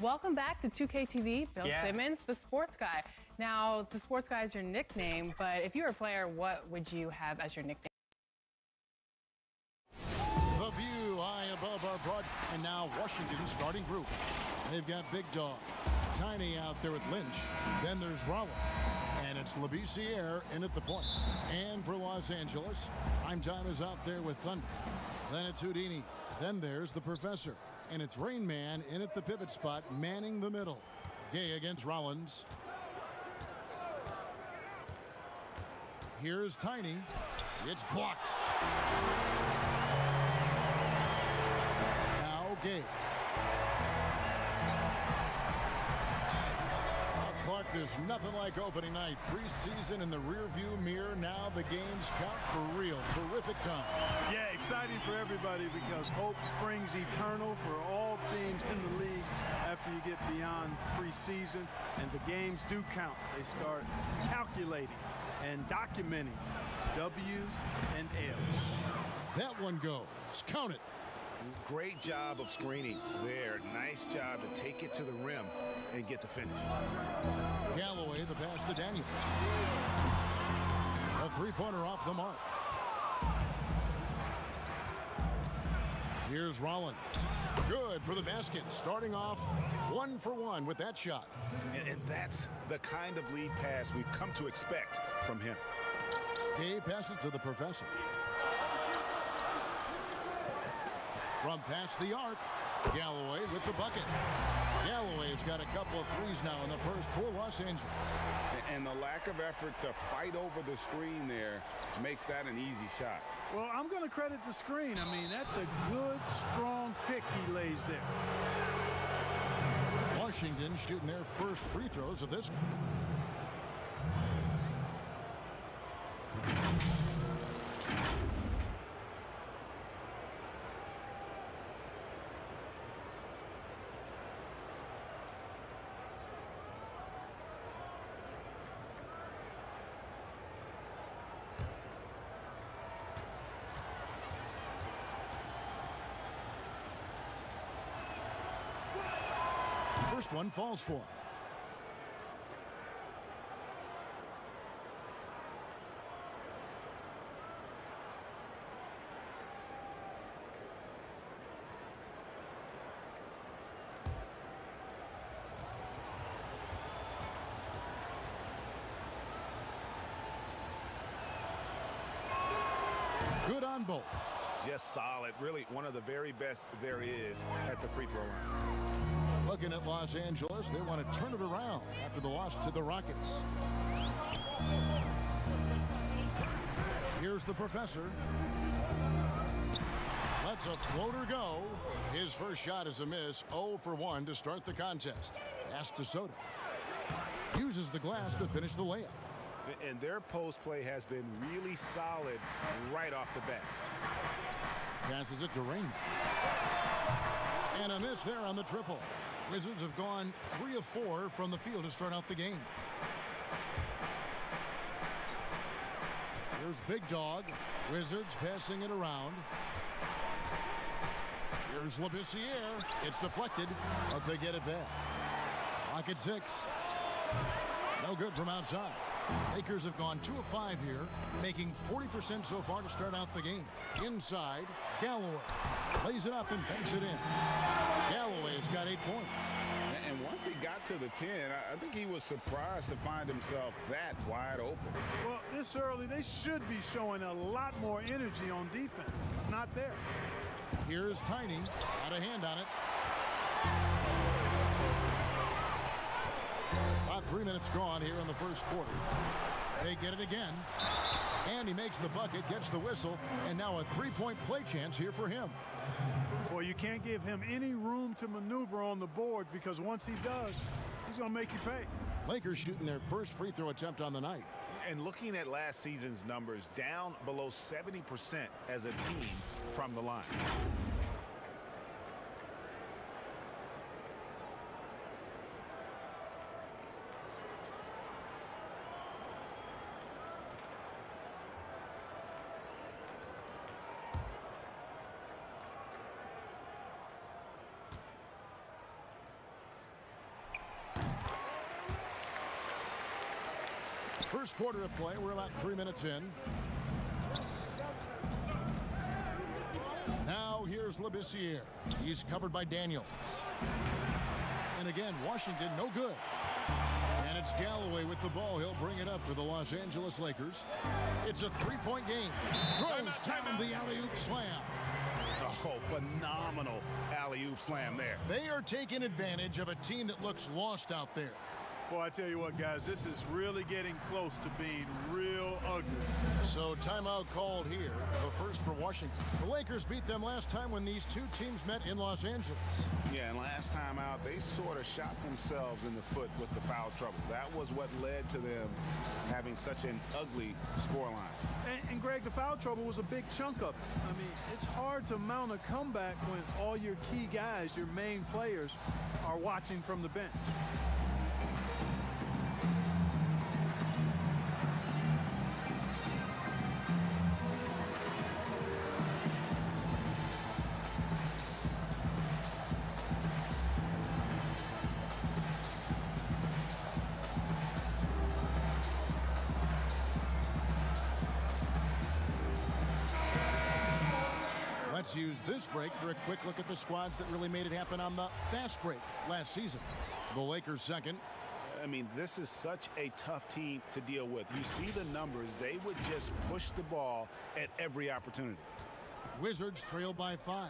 Welcome back to 2K TV. Bill Simmons, the sports guy. Now, the sports guy is your nickname, but if you were a player, what would you have as your nickname? The view high above our broad, and now Washington's starting group. They've got Big Dog, Tiny out there with Lynch. Then there's Rollins, and it's LaBissiere in at the point. And for Los Angeles, Prime Time is out there with Thunder. Then it's Houdini. Then there's the Professor. And it's Rain Man in at the pivot spot, manning the middle. Gay against Rollins. Here's Tiny. It's blocked. Now Gay. Clark, there's nothing like opening night. Preseason in the rearview mirror. Now the games count for real. Terrific time. Yeah, exciting for everybody because hope springs eternal for all teams in the league after you get beyond preseason. And the games do count. They start calculating and documenting W's and L's. That one goes. Count it. Great job of screening there. Nice job to take it to the rim and get the finish. Galloway, the pass to Daniels. A three-pointer off the mark. Here's Rollins. Good for the basket. Starting off 1 for 1 with that shot. And that's the kind of lead pass we've come to expect from him. Gay passes to the Professor. From past the arc, Galloway with the bucket. Galloway's got a couple of threes now in the first for Los Angeles. And the lack of effort to fight over the screen there makes that an easy shot. Well, I'm going to credit the screen. I mean, that's a good, strong pick he lays there. Washington shooting their first free throws of this. First one falls for him. Good on both. Just solid. Really one of the very best there is at the free throw line. Looking at Los Angeles, they want to turn it around after the loss to the Rockets. Here's the Professor. Lets a floater go. His first shot is a miss. 0 for 1 to start the contest. Pass to Soto. Uses the glass to finish the layup. And their post play has been really solid right off the bat. Passes it to Rain. And a miss there on the triple. Wizards have gone 3 of 4 from the field to start out the game. Here's Big Dog. Wizards passing it around. Here's LaBissiere. It's deflected, but they get it back. Rocket 6. No good from outside. Lakers have gone 2 of 5 here, making 40% so far to start out the game. Inside, Galloway lays it up and banks it in. Galloway's got 8 points. And once he got to the 10, I think he was surprised to find himself that wide open. Well, this early, they should be showing a lot more energy on defense. It's not there. Here's Tiny. Got a hand on it. About 3 minutes gone here in the first quarter. They get it again. And he makes the bucket, gets the whistle, and now a three-point play chance here for him. Well, you can't give him any room to maneuver on the board because once he does, he's going to make you pay. Lakers shooting their first free throw attempt on the night. And looking at last season's numbers, down below 70% as a team from the line. First quarter of play. We're about 3 minutes in. Now here's Labissiere. He's covered by Daniels. And again, Washington, no good. And it's Galloway with the ball. He'll bring it up for the Los Angeles Lakers. It's a three-point game. Throws down the alley-oop slam. Oh, phenomenal alley-oop slam there. They are taking advantage of a team that looks lost out there. Well, I tell you what, guys, this is really getting close to being real ugly. So timeout called here, the first for Washington. The Lakers beat them last time when these two teams met in Los Angeles. Yeah, and last time out, they sort of shot themselves in the foot with the foul trouble. That was what led to them having such an ugly scoreline. And Greg, the foul trouble was a big chunk of it. I mean, it's hard to mount a comeback when all your key guys, your main players, are watching from the bench. Let's use this break for a quick look at the squads that really made it happen on the fast break last season. The Lakers second. I mean, this is such a tough team to deal with. You see the numbers. They would just push the ball at every opportunity. Wizards trail by 5.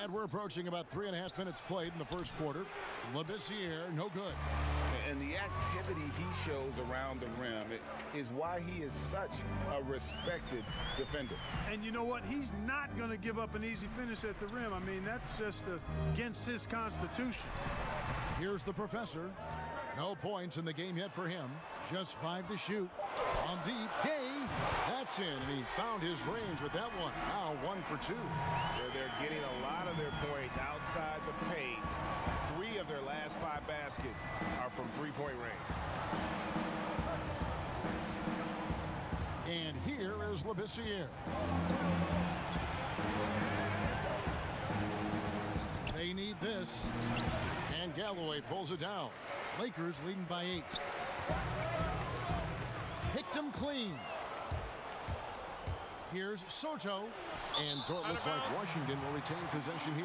And we're approaching about 3.5 minutes played in the first quarter. Labissiere, no good. And the activity he shows around the rim is why he is such a respected defender. And you know what? He's not going to give up an easy finish at the rim. I mean, that's just against his constitution. Here's the professor. No points in the game yet for him. Just 5 to shoot. On deep, Gay. That's in, and he found his range with that one. Now 1 for 2. They're getting a lot of their points outside the paint. 3 of their last 5 baskets are from three-point range. And here is Labissiere. They need this. And Galloway pulls it down. Lakers leading by 8. Picked them clean. Here's Soto. And so it looks like Washington will retain possession here.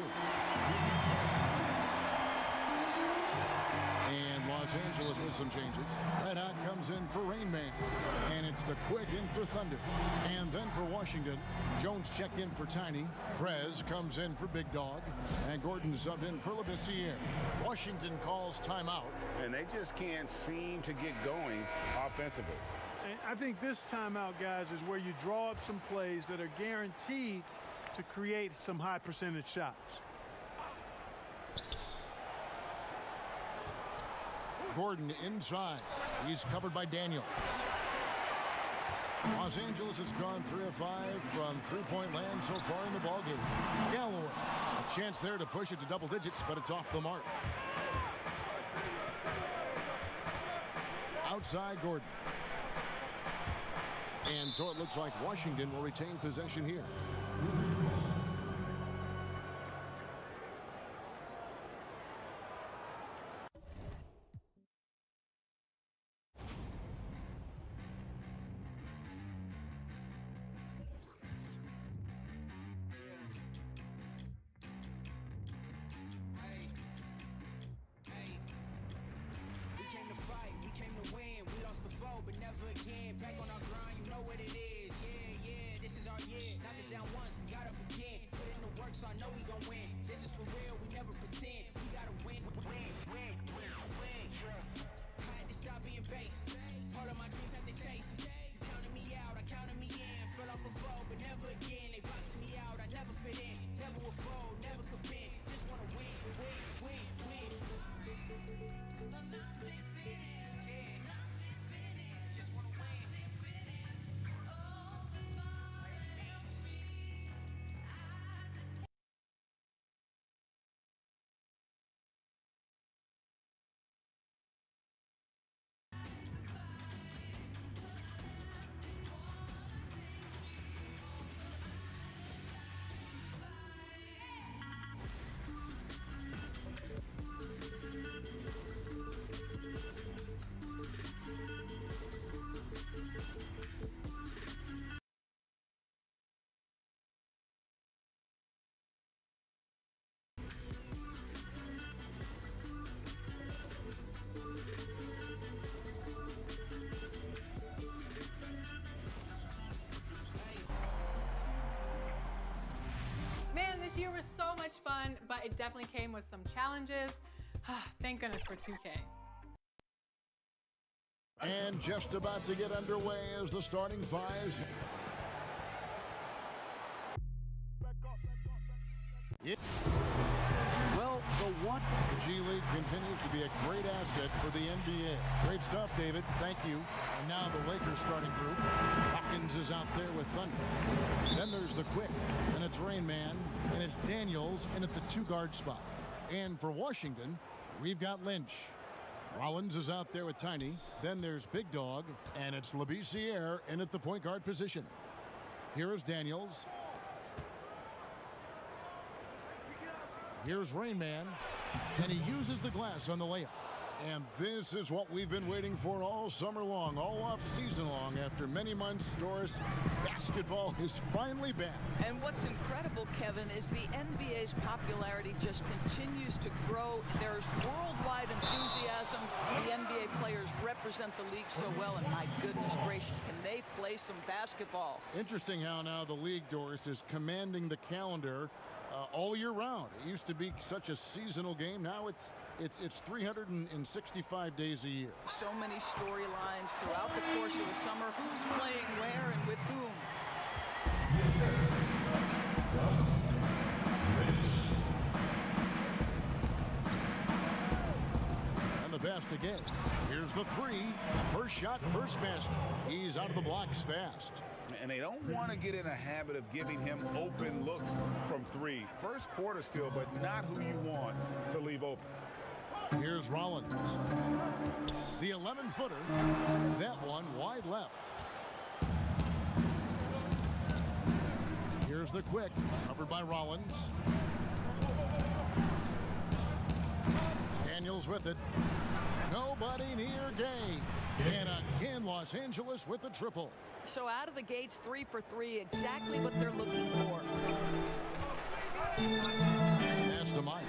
And Los Angeles with some changes. Red Hot comes in for Rain Man. And it's the Quick in for Thunder. And then for Washington, Jones checked in for Tiny. Prez comes in for Big Dog. And Gordon subbed in for Labissiere. Washington calls timeout. And they just can't seem to get going offensively. And I think this timeout, guys, is where you draw up some plays that are guaranteed to create some high percentage shots. Gordon inside. He's covered by Daniels. Los Angeles has gone 3 of 5 from three-point land so far in the ballgame. Galloway, a chance there to push it to double digits, but it's off the mark. Outside Gordon. And so it looks like Washington will retain possession here. But never again. Back on our grind, you know what it is. Yeah, this is our year. Knock us down once, we got up again. this year was so much fun, but it definitely came with some challenges. Thank goodness for 2K. And just about to get underway as the starting fives. Well, the G League continues to be a great asset for the NBA. Great stuff, David. Thank you. And now the Lakers starting group. Hawkins is out there with Thunder. Then there's the Quick, and it's Rain Man, and it's Daniels in at the 2-guard spot. And for Washington, we've got Lynch. Rollins is out there with Tiny. Then there's Big Dog, and it's Labissiere in at the point guard position. Here is Daniels. Here's Rain Man, and he uses the glass on the layup. And this is what we've been waiting for all summer long, all off season long. After many months, Doris, basketball is finally back. And what's incredible, Kevin, is the NBA's popularity just continues to grow. There's worldwide enthusiasm. The NBA players represent the league so well, and my goodness gracious, can they play some basketball? Interesting how now the league, Doris, is commanding the calendar all year round. It used to be such a seasonal game. Now it's 365 days a year. So many storylines throughout the course of the summer. Who's playing where and with whom? And the pass to Gay. Here's the 3. First shot, first basket. He's out of the blocks fast. And they don't want to get in a habit of giving him open looks from 3. First quarter still, but not who you want to leave open. Here's Rollins. The 11-footer. That one wide left. Here's the Quick. Covered by Rollins. Daniels with it. Nobody near Gay. And again, Los Angeles with the triple. So out of the gates, 3 for 3, exactly what they're looking for. Pass to Myers.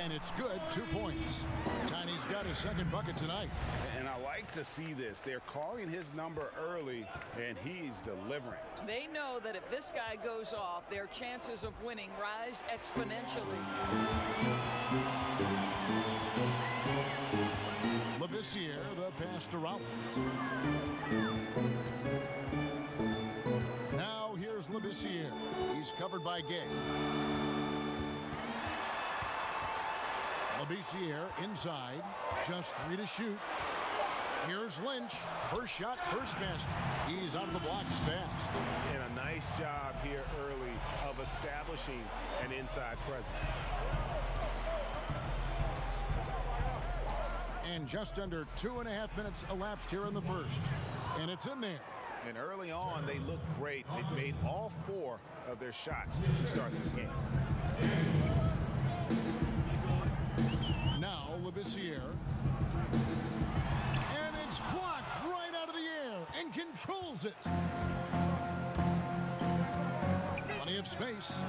And it's good, 2 points. Tiny's got his second bucket tonight. And I like to see this. They're calling his number early, and he's delivering. They know that if this guy goes off, their chances of winning rise exponentially. Labissiere, the pass to Rollins. Now here's Labissiere. He's covered by Gay. Labissiere inside. Just 3 to shoot. Here's Lynch. First shot, first basket. He's out of the blocks fast. And a nice job here early of establishing an inside presence. And just under 2.5 minutes elapsed here in the first. And it's in there. And early on, they looked great. They made all 4 of their shots to start this game. Now Labissiere. And it's blocked right out of the air and controls it. Plenty of space.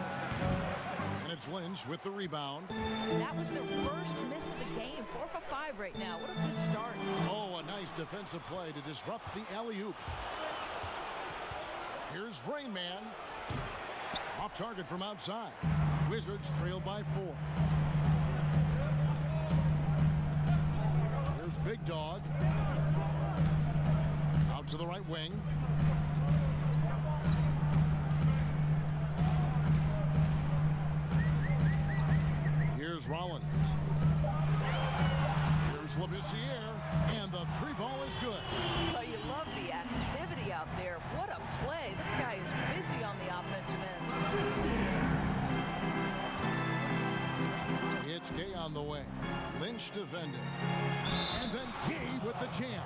And it's Lynch with the rebound. That was their first miss of the game. 4 for 5 right now. What a good start. Oh, a nice defensive play to disrupt the alley-oop. Here's Rain Man. Off target from outside. Wizards trailed by 4. Here's Big Dog. Out to the right wing. Here's Rollins. Here's Labissiere. And the 3-ball is good. Well, you love the activity out there. What a play. This guy is busy on the offensive end. It's Gay on the way. Lynch defending. And then Gay with the jam.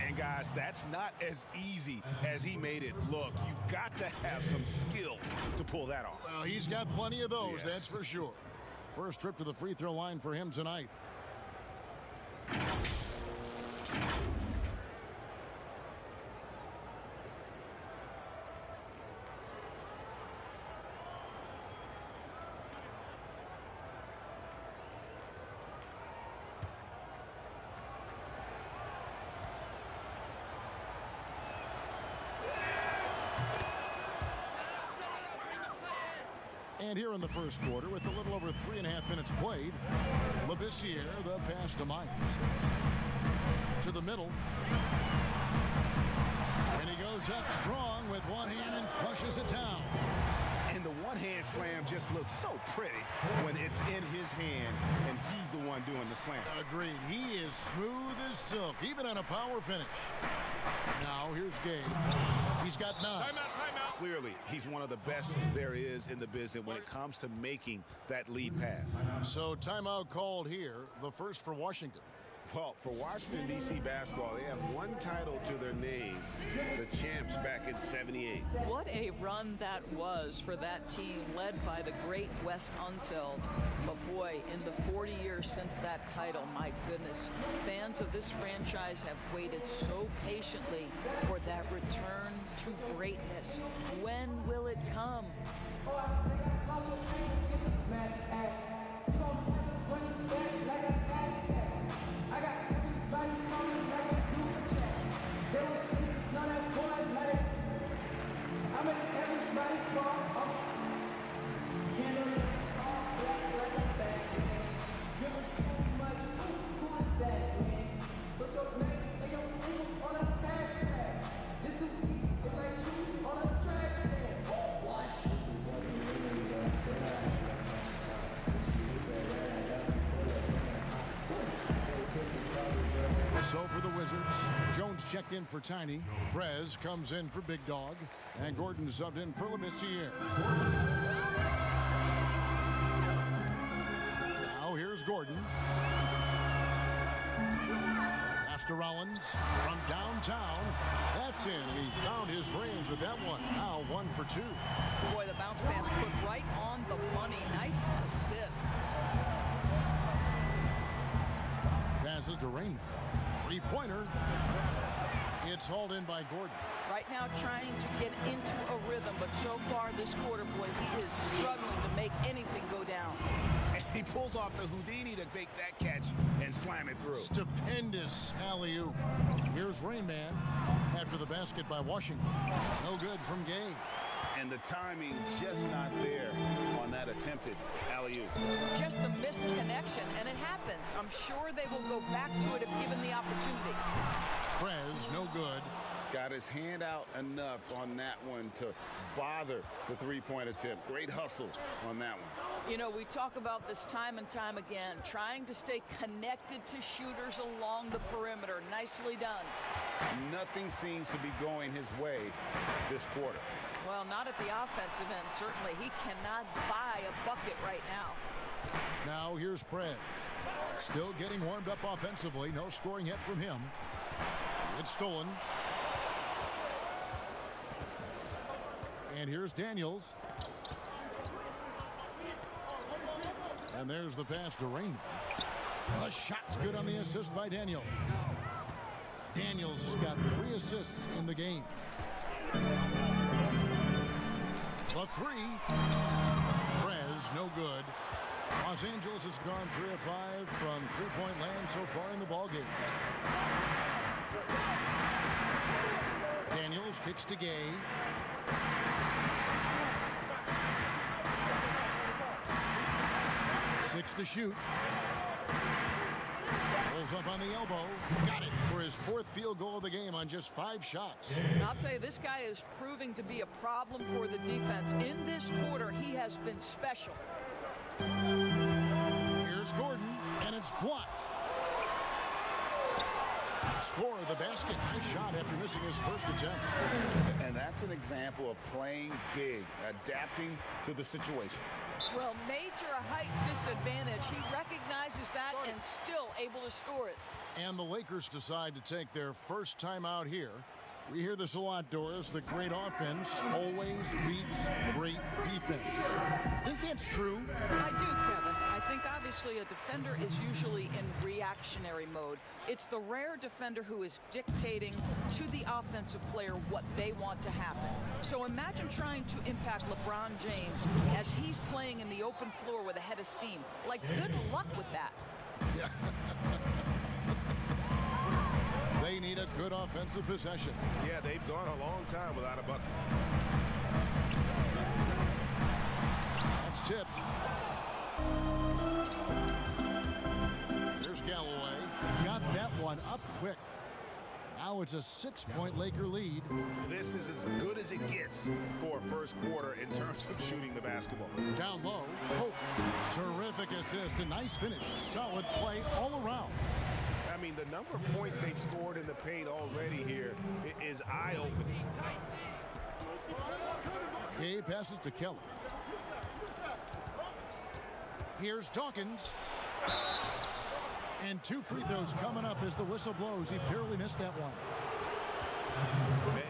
And guys, that's not as easy as he made it look. You've got to have some skills to pull that off. Well, he's got plenty of those, that's for sure. First trip to the free throw line for him tonight. And here in the first quarter, with a little over 3.5 minutes played, Labissiere, the pass to Myers. To the middle. And he goes up strong with one hand and flushes it down. And the one-hand slam just looks so pretty when it's in his hand and he's the one doing the slam. Agreed. He is smooth as silk, even on a power finish. Now here's Gabe. He's got 9. Timeout. Clearly, he's one of the best there is in the business when it comes to making that lead pass. So timeout called here, the first for Washington. Well, for Washington, D.C. basketball, they have one title to their name, the champs back in '78. What a run that was for that team led by the great Wes Unseld. But boy, in the 40 years since that title, my goodness, fans of this franchise have waited so patiently for that return to greatness. When will it come? So for the Wizards, Jones checked in for Tiny. Prez comes in for Big Dog. And Gordon subbed in for Labissiere. Now here's Gordon. Pass to Rollins from downtown. That's in, and he found his range with that one. Now 1 for 2. Boy, the bounce pass put right on the money. Nice assist. Passes to Raymond. Three-pointer. It's hauled in by Gordon. Right now trying to get into a rhythm, but so far this quarter, boy, he is struggling to make anything go down. And he pulls off the Houdini to make that catch and slam it through. Stupendous alley-oop. Here's Rain Man after the basket by Washington. No good from Gay. And the timing just not there on that attempted alley-oop. Just a missed connection, and it happens. I'm sure they will go back to it if given the opportunity. Prez, no good. Got his hand out enough on that one to bother the three-point attempt. Great hustle on that one. You know, we talk about this time and time again, trying to stay connected to shooters along the perimeter. Nicely done. Nothing seems to be going his way this quarter. Well, not at the offensive end, certainly. He cannot buy a bucket right now. Now here's Prez. Still getting warmed up offensively. No scoring yet from him. It's stolen. And here's Daniels. And there's the pass to Raymond. The shot's good on the assist by Daniels. Daniels has got 3 assists in the game. The 3. Prez, no good. Los Angeles has gone 3 of 5 from three-point land so far in the ballgame. Daniels kicks to Gay. Six to shoot. Pulls up on the elbow. Got it for his 4th field goal of the game on just 5 shots. I'll tell you, this guy is proving to be a problem for the defense. In this quarter, he has been special. Here's Gordon, and it's blocked. Score of the basket. Nice shot after missing his first attempt. And that's an example of playing big, adapting to the situation. Well, major height disadvantage. He recognizes that and still able to score it. And the Lakers decide to take their first time out here. We hear this a lot, Doris. The great offense always beats great defense. Think that's true? I do, Kevin. I think obviously a defender is usually in reactionary mode. It's the rare defender who is dictating to the offensive player what they want to happen. So imagine trying to impact LeBron James as he's playing in the open floor with a head of steam. Like, good luck with that. Yeah. They need a good offensive possession. Yeah, they've gone a long time without a bucket. That's tipped. Here's Galloway. Got that one up quick. Now it's a 6-point Laker lead. This is as good as it gets for a first quarter in terms of shooting the basketball. Down low, Hope. Terrific assist, a nice finish. Solid play all around. I mean, the number of points they've scored in the paint already here is eye-opening. Gay passes to Kelly. Here's Dawkins. And 2 free throws coming up as the whistle blows. He barely missed that one.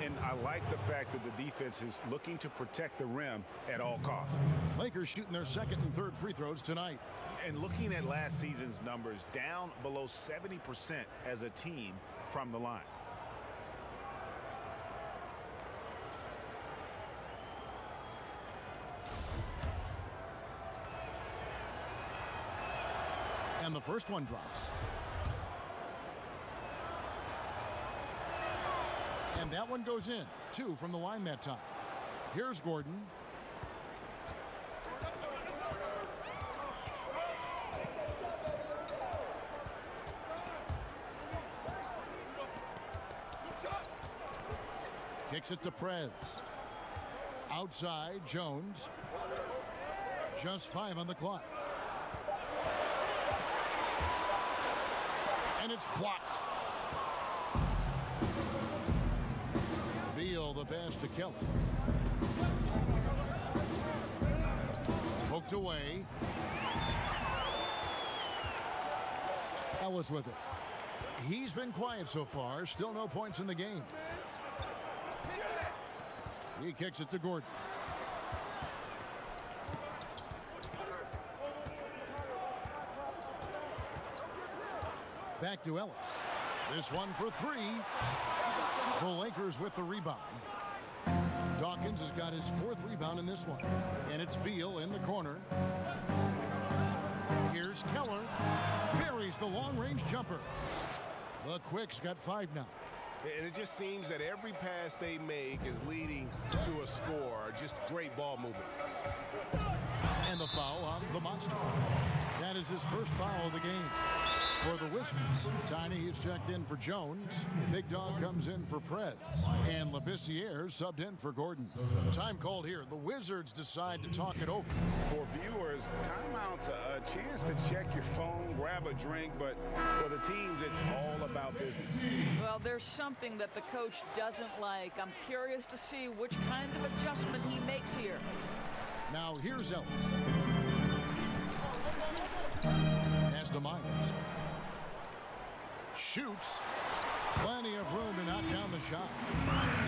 And I like the fact that the defense is looking to protect the rim at all costs. Lakers shooting their second and third free throws tonight. And looking at last season's numbers, down below 70% as a team from the line. And the first one drops. And that one goes in. 2 from the line that time. Here's Gordon. Kicks it to Prez. Outside, Jones. Just 5 on the clock. And it's blocked. Beal, the pass to Kelly. Poked away. Ellis with it. He's been quiet so far. Still no points in the game. He kicks it to Gordon. Back to Ellis. This one for 3. The Lakers with the rebound. Dawkins has got his 4th rebound in this one. And it's Beal in the corner. Here's Keller. Buries the long-range jumper. The Quicks got 5 now. And it just seems that every pass they make is leading to a score. Just great ball movement. And the foul on the Monster. That is his first foul of the game. For the Wizards, Tiny is checked in for Jones. Big Dog comes in for Prez. And Labissiere subbed in for Gordon. Time called here. The Wizards decide to talk it over. For viewers, timeout's a chance to check your phone, grab a drink, but for the teams, it's all about business. Well, there's something that the coach doesn't like. I'm curious to see which kind of adjustment he makes here. Now here's Ellis. Pass to Myers. Shoots. Plenty of room to knock down the shot.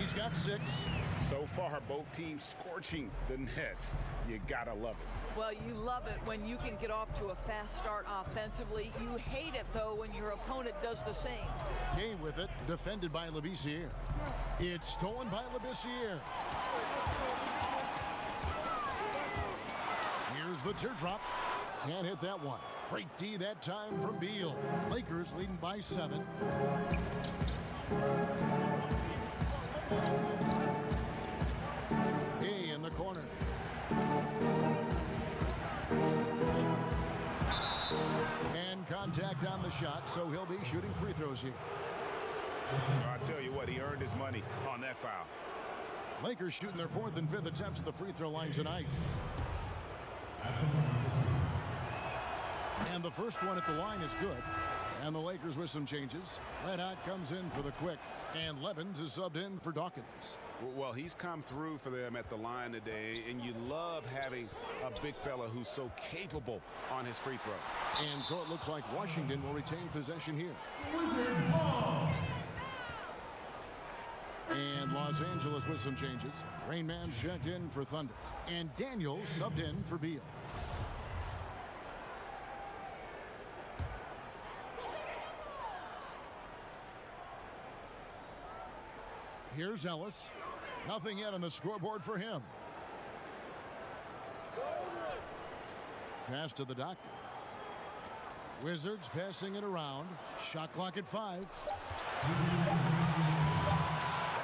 He's got 6. So far, both teams scorching the nets. You gotta love it. Well, you love it when you can get off to a fast start offensively. You hate it, though, when your opponent does the same. Kay with it, defended by Labissiere. It's stolen by Labissiere. Here's the teardrop. Can't hit that one. Great D that time from Beal. Lakers leading by 7. Hey in the corner. And contact on the shot, so he'll be shooting free throws here. I tell you what, he earned his money on that foul. Lakers shooting their 4th and 5th attempts at the free throw line tonight. And the first one at the line is good. And the Lakers with some changes. Red Hot comes in for the Quick. And Levens is subbed in for Dawkins. Well, he's come through for them at the line today, and you love having a big fella who's so capable on his free throw. And so it looks like Washington will retain possession here. And Los Angeles with some changes. Rain Man's checked in for Thunder. And Daniels subbed in for Beal. Here's Ellis. Nothing yet on the scoreboard for him. Pass to the doctor. Wizards passing it around. Shot clock at 5.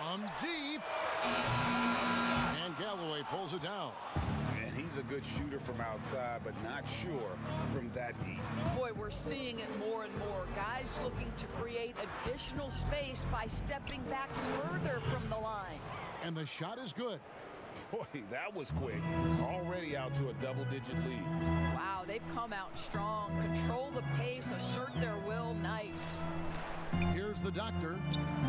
From deep. And Galloway pulls it down. And He's a good shooter from outside, but not sure from that deep. Boy, we're seeing it more and more. Guys looking to create additional space by stepping back further from the line. And the shot is good. Boy, that was quick. Already out to a double-digit lead. Wow, they've come out strong. Control the pace, assert their will. Nice. Here's the doctor.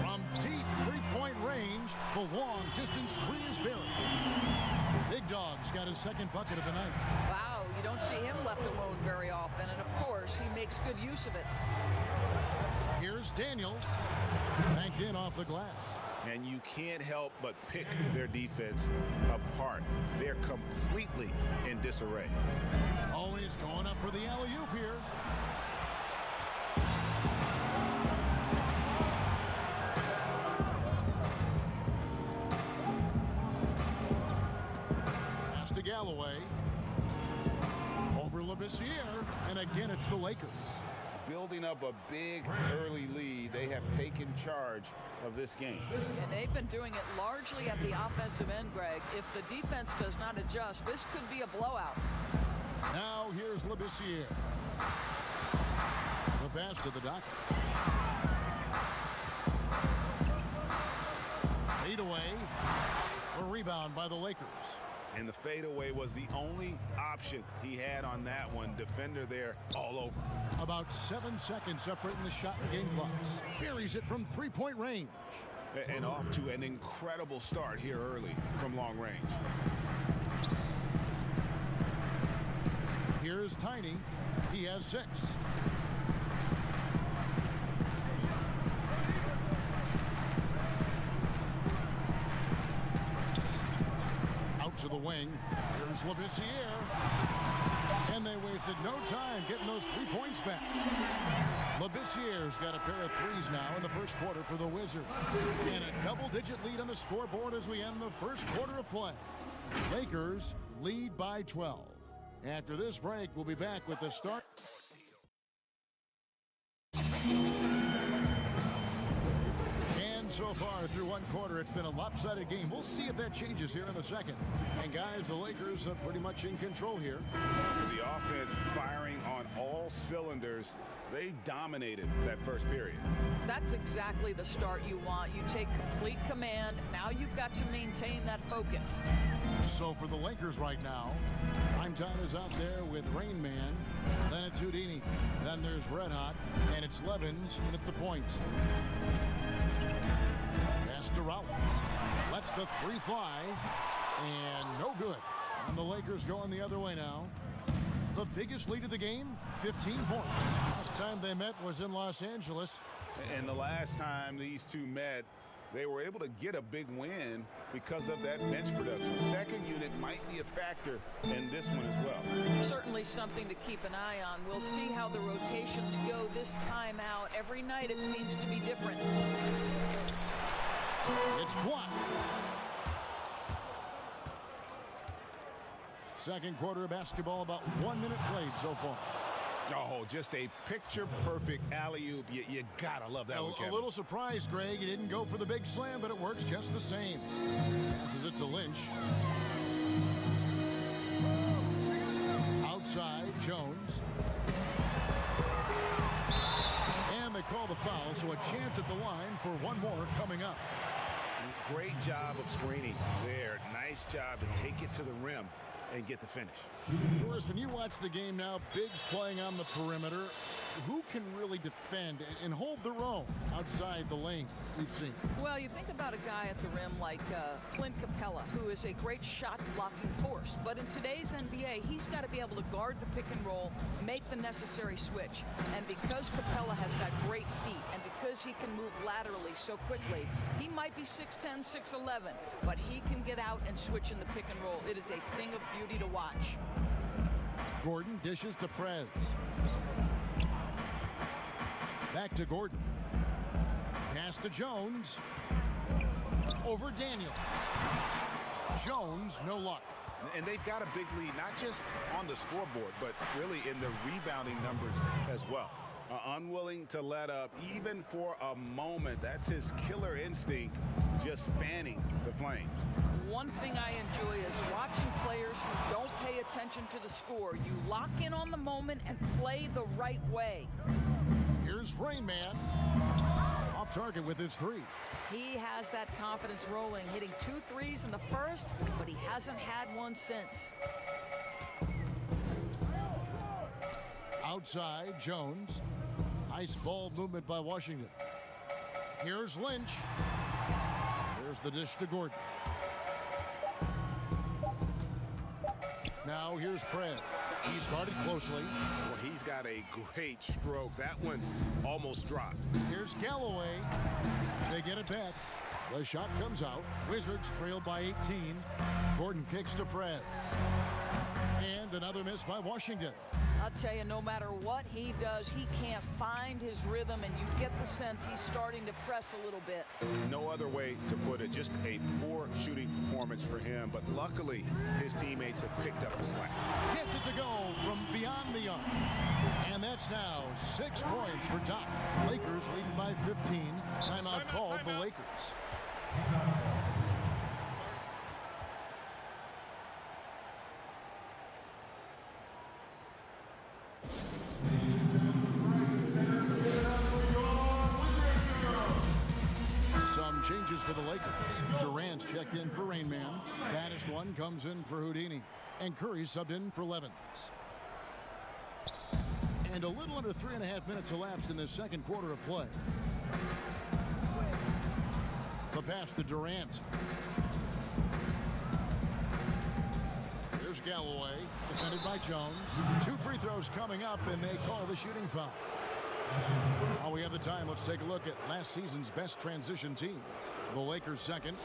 From deep three-point range, the long-distance three is buried. Big Dog's got his second bucket of the night. Wow, you don't see him left alone very often, and of course, he makes good use of it. Here's Daniels, banked in off the glass. And you can't help but pick their defense apart. They're completely in disarray. Always going up for the alley-oop here. Pass to Galloway. Over Labissiere, and again it's the Lakers. Building up a big early lead, they have taken charge of this game. And they've been doing it largely at the offensive end, Greg. If the defense does not adjust, this could be a blowout. Now here's Labissiere. The pass to the doctor. Fade away. A rebound by the Lakers. And the fadeaway was the only option he had on that one. Defender there all over. About 7 seconds separating the shot and game clocks. Buries it from three-point range. And off to an incredible start here early from long range. Here's Tiny. He has 6. To the wing. Here's Labissiere. And they wasted no time getting those 3 points back. Labissiere's got a pair of threes now in the first quarter for the Wizards. And a double-digit lead on the scoreboard as we end the first quarter of play. Lakers lead by 12. After this break, we'll be back with the start. So far through one quarter, it's been a lopsided game. We'll see if that changes here in the second. And guys, the Lakers are pretty much in control here. The offense firing on all cylinders. They dominated that first period. That's exactly the start you want. You take complete command. Now you've got to maintain that focus. So for the Lakers right now, Primetime is out there with Rain Man. Then it's Houdini. Then there's Red Hot. And it's Levins in at the point. To Rollins. Lets the three fly. And no good. And the Lakers going the other way now. The biggest lead of the game, 15 points. Last time they met was in Los Angeles. And the last time these two met, they were able to get a big win because of that bench production. Second unit might be a factor in this one as well. Certainly something to keep an eye on. We'll see how the rotations go this time out. Every night it seems to be different. It's blocked. Second quarter of basketball, about 1 minute played so far. Oh, just a picture-perfect alley-oop. You gotta love that one, Kevin. A little surprised, Greg. He didn't go for the big slam, but it works just the same. Passes it to Lynch. Outside, Jones. And they call the foul, so a chance at the line for one more coming up. Great job of screening there. Nice job to take it to the rim and get the finish. Doris, when you watch the game now, Biggs playing on the perimeter, who can really defend and hold their own outside the lane we've seen? Well, you think about a guy at the rim like Clint Capella, who is a great shot-blocking force. But in today's NBA, he's got to be able to guard the pick and roll, make the necessary switch. And because Capella has got great feet, and because he can move laterally so quickly, he might be 6'10", 6'11", but he can get out and switch in the pick and roll. It is a thing of beauty to watch. Gordon dishes to Prez. Back to Gordon. Pass to Jones. Over Daniels. Jones, no luck. And they've got a big lead, not just on the scoreboard, but really in the rebounding numbers as well. Unwilling to let up even for a moment. That's his killer instinct, just fanning the flames. One thing I enjoy is watching players who don't pay attention to the score. You lock in on the moment and play the right way. Here's Rain Man. Off target with his 3. He has that confidence rolling, hitting 2 threes in the first, but he hasn't had one since. Outside, Jones. Nice ball movement by Washington. Here's Lynch. Here's the dish to Gordon. Now here's Prez. He's guarded closely. Well, he's got a great stroke. That one almost dropped. Here's Galloway. They get it back. The shot comes out. Wizards trail by 18. Gordon kicks to Prez. And another miss by Washington. I'll tell you, no matter what he does, he can't find his rhythm, and you get the sense he's starting to press a little bit. No other way to put it. Just a poor shooting performance for him. But luckily, his teammates have picked up the slack. Gets it to go from beyond the arc. And that's now 6 points for Doc. Lakers leading by 15. Timeout called the Lakers. Some changes for the Lakers. Durant's checked in for Rain Man. Baddest one comes in for Houdini. And Curry subbed in for Levens. And a little under 3.5 minutes elapsed in the second quarter of play. The pass to Durant. Here's Galloway, defended by Jones. 2 free throws coming up, and they call the shooting foul. While we have the time, let's take a look at last season's best transition teams. The Lakers second.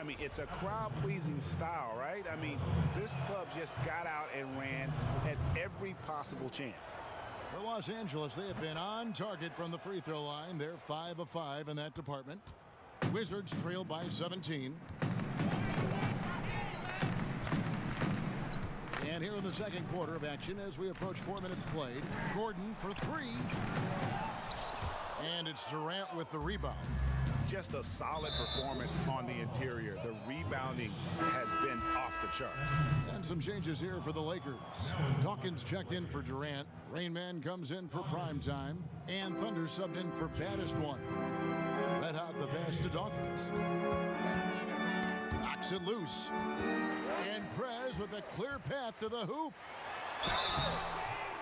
I mean, it's a crowd-pleasing style, right? I mean, this club just got out and ran at every possible chance. For Los Angeles, they have been on target from the free throw line. They're 5 of 5 in that department. Wizards trail by 17. And here in the second quarter of action, as we approach 4 minutes played, Gordon for 3. And it's Durant with the rebound. Just a solid performance on the interior. The rebounding has been off the charts. And some changes here for the Lakers. Dawkins checked in for Durant. Rain Man comes in for prime time. And Thunder subbed in for baddest one. Let out the pass to Dawkins. Knocks it loose. And Prez with a clear path to the hoop.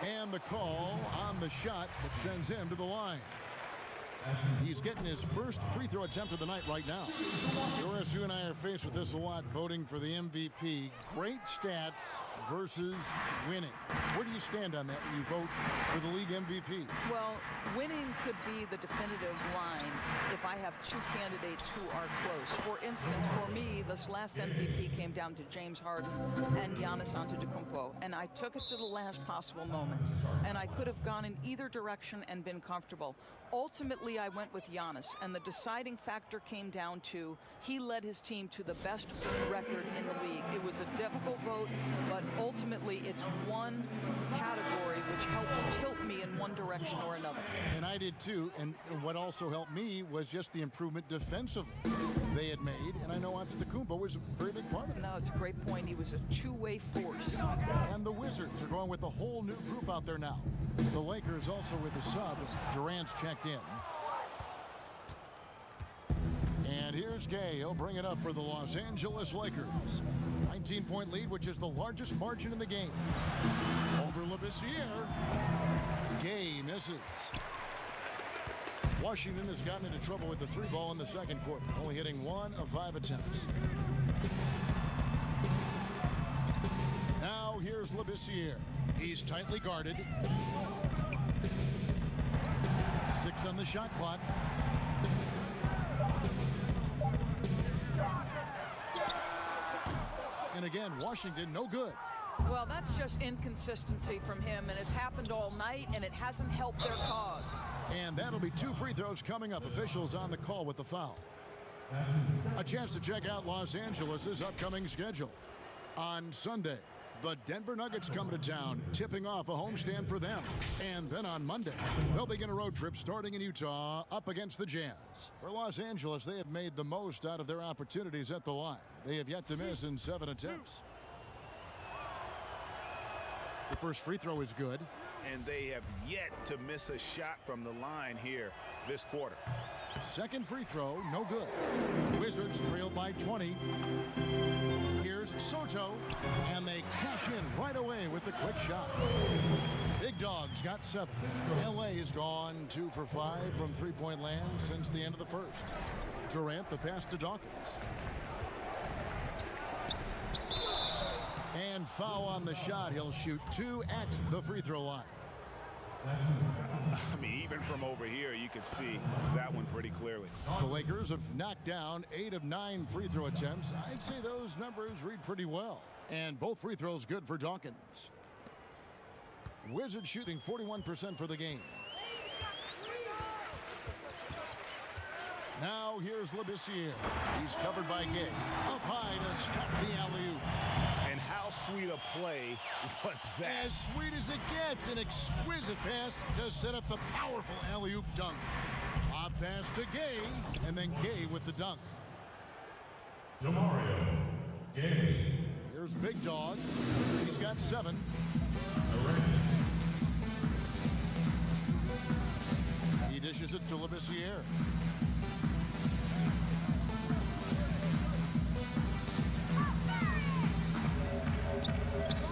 And the call on the shot that sends him to the line. He's getting his first free throw attempt of the night right now. Doris, you and I are faced with this a lot, voting for the MVP. Great stats versus winning. Where do you stand on that when you vote for the league MVP? Well, winning could be the definitive line if I have 2 candidates who are close. For instance, for me, this last MVP came down to James Harden and Giannis Antetokounmpo, and I took it to the last possible moment. And I could have gone in either direction and been comfortable. Ultimately, I went with Giannis, and the deciding factor came down to he led his team to the best record in the league. It was a difficult vote, but ultimately it's one category which helps tilt me in one direction or another. And I did too, and what also helped me was just the improvement defensively they had made, and I know Antetokounmpo was a very big part of it. No, it's a great point. He was a two-way force. And the Wizards are going with a whole new group out there now. The Lakers also with a sub. Durant's checked in. And here's Gay. He'll bring it up for the Los Angeles Lakers. 19-point lead, which is the largest margin in the game. Over Labissiere. Gay misses. Washington has gotten into trouble with the 3-ball in the second quarter, only hitting 1 of 5 attempts. Now here's Labissiere. He's tightly guarded. 6 on the shot clock. And again, Washington, no good. Well, that's just inconsistency from him, and it's happened all night, and it hasn't helped their cause. And that'll be 2 free throws coming up. Officials on the call with the foul. A chance to check out Los Angeles' upcoming schedule. On Sunday, The Denver Nuggets come to town, tipping off a homestand for them. And then on Monday, they'll begin a road trip starting in Utah up against the Jazz. For Los Angeles, they have made the most out of their opportunities at the line. They have yet to miss in 7 attempts. The first free throw is good. And they have yet to miss a shot from the line here this quarter. Second free throw, no good. Wizards trail by 20. Here's Soto, and they cash in right away with the quick shot. Big Dog's got 7. LA has gone 2 for 5 from three-point land since the end of the first. Durant the pass to Dawkins. And foul on the shot. He'll shoot 2 at the free throw line. I mean, even from over here, you can see that one pretty clearly. The Lakers have knocked down 8 of 9 free throw attempts. I'd say those numbers read pretty well. And both free throws good for Dawkins. Wizards shooting 41% for the game. Now here's Labissiere. He's covered by Gay. Up high to stuff the alley-oop. And how sweet a play was that? As sweet as it gets, an exquisite pass to set up the powerful alley-oop dunk. Hop pass to Gay, and then Gay with the dunk. Demario Gay. Here's Big Dog. He's got 7. He dishes it to Labissiere.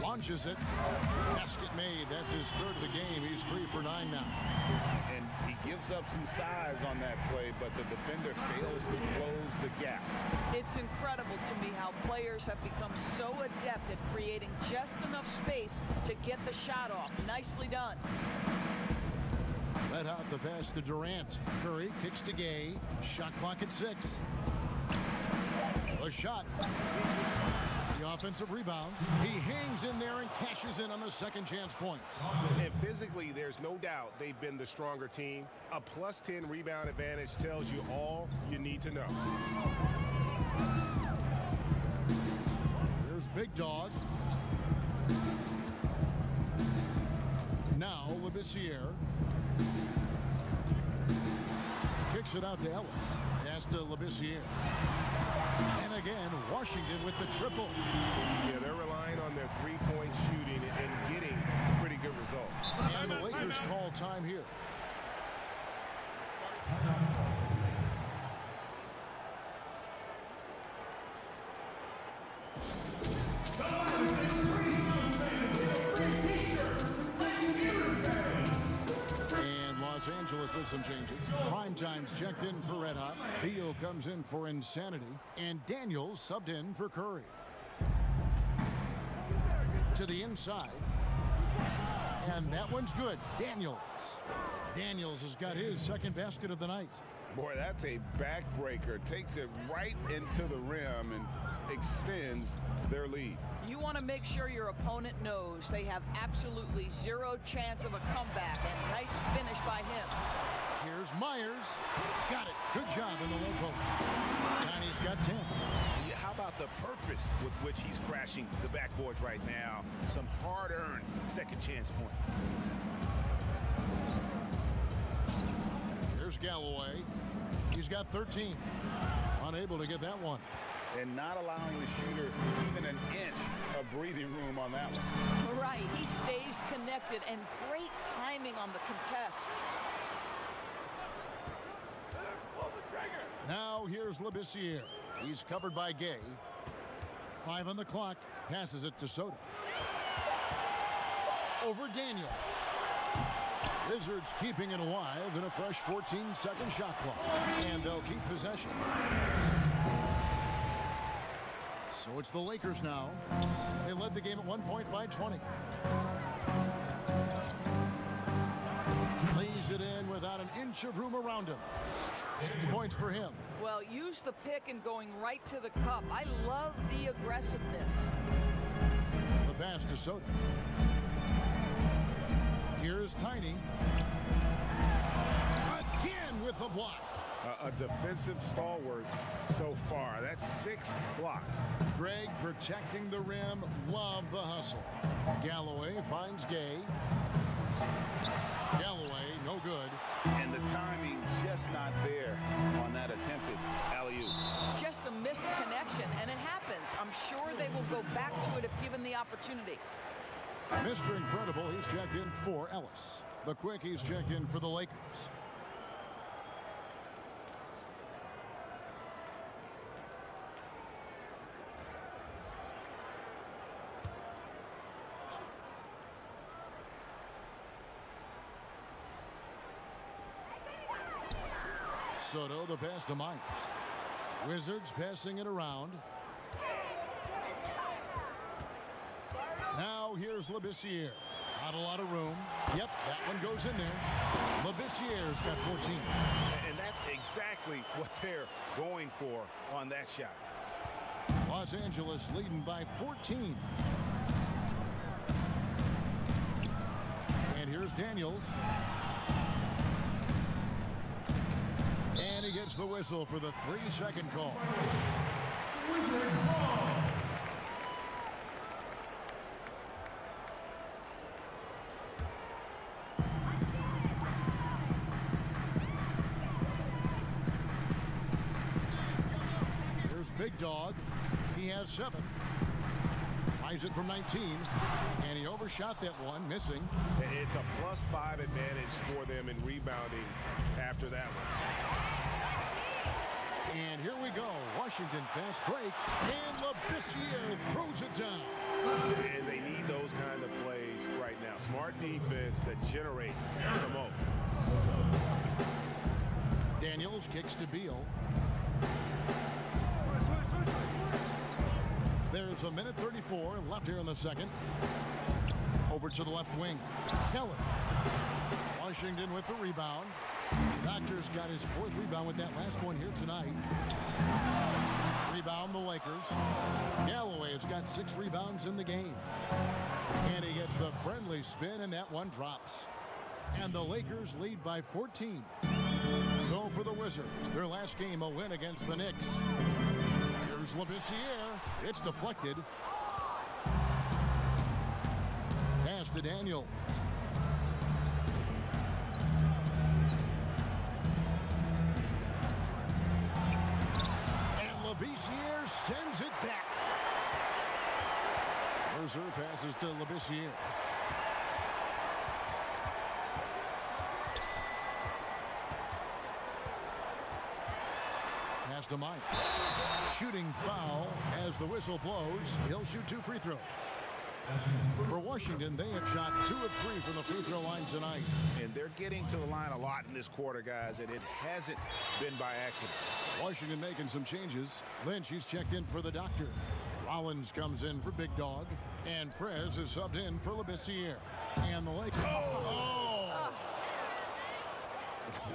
Launches it. Basket made. That's his 3rd of the game. He's 3 for 9 now. And he gives up some size on that play, but the defender fails to close the gap. It's incredible to me how players have become so adept at creating just enough space to get the shot off. Nicely done. Let out the pass to Durant. Curry kicks to Gay. Shot clock at 6. A shot. The offensive rebound. He hangs in there and cashes in on the second chance points. And physically, there's no doubt they've been the stronger team. A +10 rebound advantage tells you all you need to know. There's Big Dog. Now Labissiere. Kicks it out to Ellis. Pass to Labissiere. And again, Washington with the triple. Yeah, they're relying on their three-point shooting and getting pretty good results. And the Lakers call time here. And Los Angeles with some changes. Prime Time's checked in for Red Hot. Theo comes in for Insanity. And Daniels subbed in for Curry. To the inside. And that one's good. Daniels has got his second basket of the night. Boy, that's a backbreaker. Takes it right into the rim and extends their lead. You want to make sure your opponent knows they have absolutely zero chance of a comeback, and nice finish by him. Here's Myers. Got it. Good job in the low post. Tiny's got 10. Yeah, how about the purpose with which he's crashing the backboards right now? Some hard-earned second chance points. Here's Galloway. He's got 13. Unable to get that one. And not allowing the shooter even an inch of breathing room on that one. Right, he stays connected, and great timing on the contest. Now here's Labissiere. He's covered by Gay. 5 on the clock. Passes it to Soto. Over Daniels. Wizards keeping it alive in a fresh 14-second shot clock. And they'll keep possession. So it's the Lakers now. They led the game at one point by 20. Lays it in without an inch of room around him. 6 points for him. Well, use the pick and going right to the cup. I love the aggressiveness. The pass to Soto. Here's Tiny. Again with the block. a defensive stalwart so far. That's 6 blocks. Greg protecting the rim. Love the hustle. Galloway finds Gay. Galloway, no good. And the timing just not there on that attempted alley-oop. Just a missed connection, and it happens. I'm sure they will go back to it if given the opportunity. Mr. Incredible, he's checked in for Ellis. The Quick, he's checked in for the Lakers. Soto, the pass to Myers. Wizards passing it around. Now here's Labissiere. Not a lot of room. Yep, that one goes in there. Labissiere's got 14. And that's exactly what they're going for on that shot. Los Angeles leading by 14. And here's Daniels. And he gets the whistle for the 3-second call. Wizards ball. Here's Big Dog. He has 7. Tries it from 19. And he overshot that one, missing. It's a +5 advantage for them in rebounding after that one. And here we go. Washington fast break. And Labissiere throws it down. And they need those kind of plays right now. Smart defense that generates some hope. Daniels kicks to Beal. There's a minute 34 left here in the second. Over to the left wing. Keller. Washington with the rebound. Doctor's got his 4th rebound with that last one here tonight. Rebound the Lakers. Galloway has got 6 rebounds in the game. And he gets the friendly spin, and that one drops. And the Lakers lead by 14. So for the Wizards, their last game a win against the Knicks. Here's Labissiere. It's deflected. Pass to Daniel. Labissiere sends it back. Mercer passes to Labissiere. Pass to Mike. Shooting foul as the whistle blows. He'll shoot 2 free throws. For Washington, they have shot 2 of 3 from the free throw line tonight. And they're getting to the line a lot in this quarter, guys, and it hasn't been by accident. Washington making some changes. Lynch, he's checked in for the Doctor. Rollins comes in for Big Dog. And Prez is subbed in for Labissiere. And the Lakers.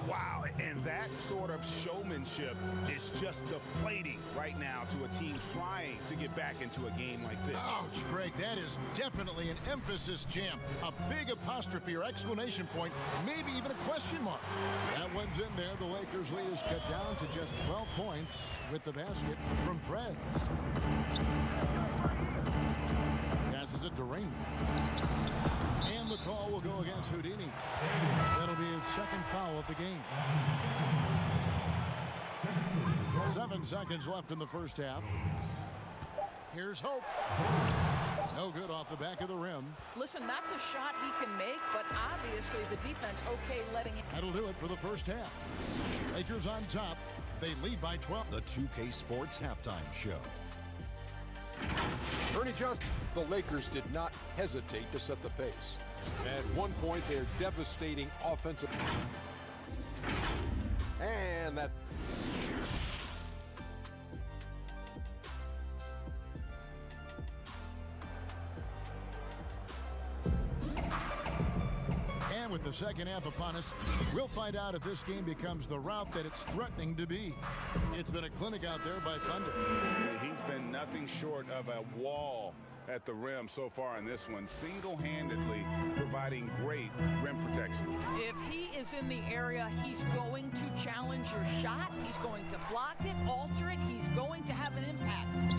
Wow, and that sort of showmanship is just deflating right now to a team trying to get back into a game like this. Ouch, Greg, that is definitely an emphasis jam. A big apostrophe or exclamation point, maybe even a question mark. That one's in there. The Lakers lead is cut down to just 12 points with the basket from Prez. Passes it to Raymond. And the call will go against Houdini. That'll be his 2nd foul of the game. 7 seconds left in the first half. Here's Hope. No good off the back of the rim. Listen, that's a shot he can make, but obviously the defense okay letting it. That'll do it for the first half. Lakers on top. They lead by 12. The 2K Sports Halftime Show. Ernie Johnson. The Lakers did not hesitate to set the pace. At one point, they're devastating offensive. And that. And with the second half upon us, we'll find out if this game becomes the route that it's threatening to be. It's been a clinic out there by Thunder. He's been nothing short of a wall at the rim so far in this one, single-handedly providing great rim protection. If he is in the area, he's going to challenge your shot. He's going to block it, alter it. He's going to have an impact.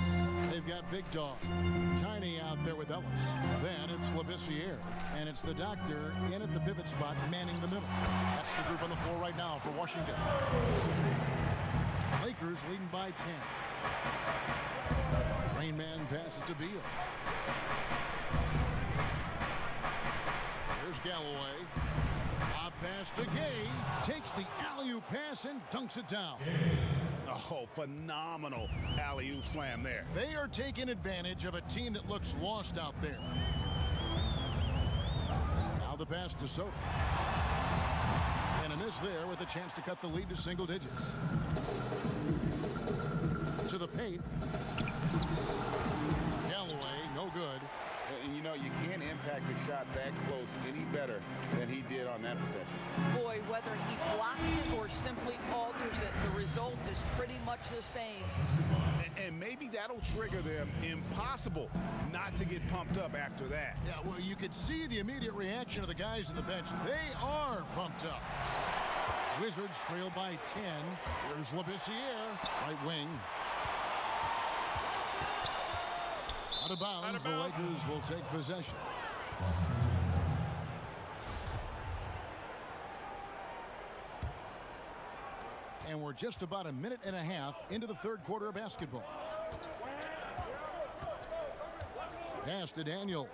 They've got Big Dog. Tiny out there with Ellis. Then it's Labissiere. And it's the doctor in at the pivot spot, manning the middle. That's the group on the floor right now for Washington. Lakers leading by 10. Rain Man passes to Beal. Here's Galloway. Lob pass to Gay. Takes the alley-oop pass and dunks it down. Oh, phenomenal alley-oop slam there. They are taking advantage of a team that looks lost out there. Now the pass to Soto. And a miss there with a chance to cut the lead to single digits. To the paint. Galloway, no good. And you know, you can't impact a shot that close any better than he did on that possession. Boy, whether he blocks it or simply alters it, the result is pretty much the same. And maybe that'll trigger them. Impossible not to get pumped up after that. Yeah, well, you could see the immediate reaction of the guys on the bench. They are pumped up. Wizards trail by 10. Here's Labissiere, right wing. Out of bounds, the Lakers will take possession. And we're just about a minute and a half into the third quarter of basketball. Pass to Daniels.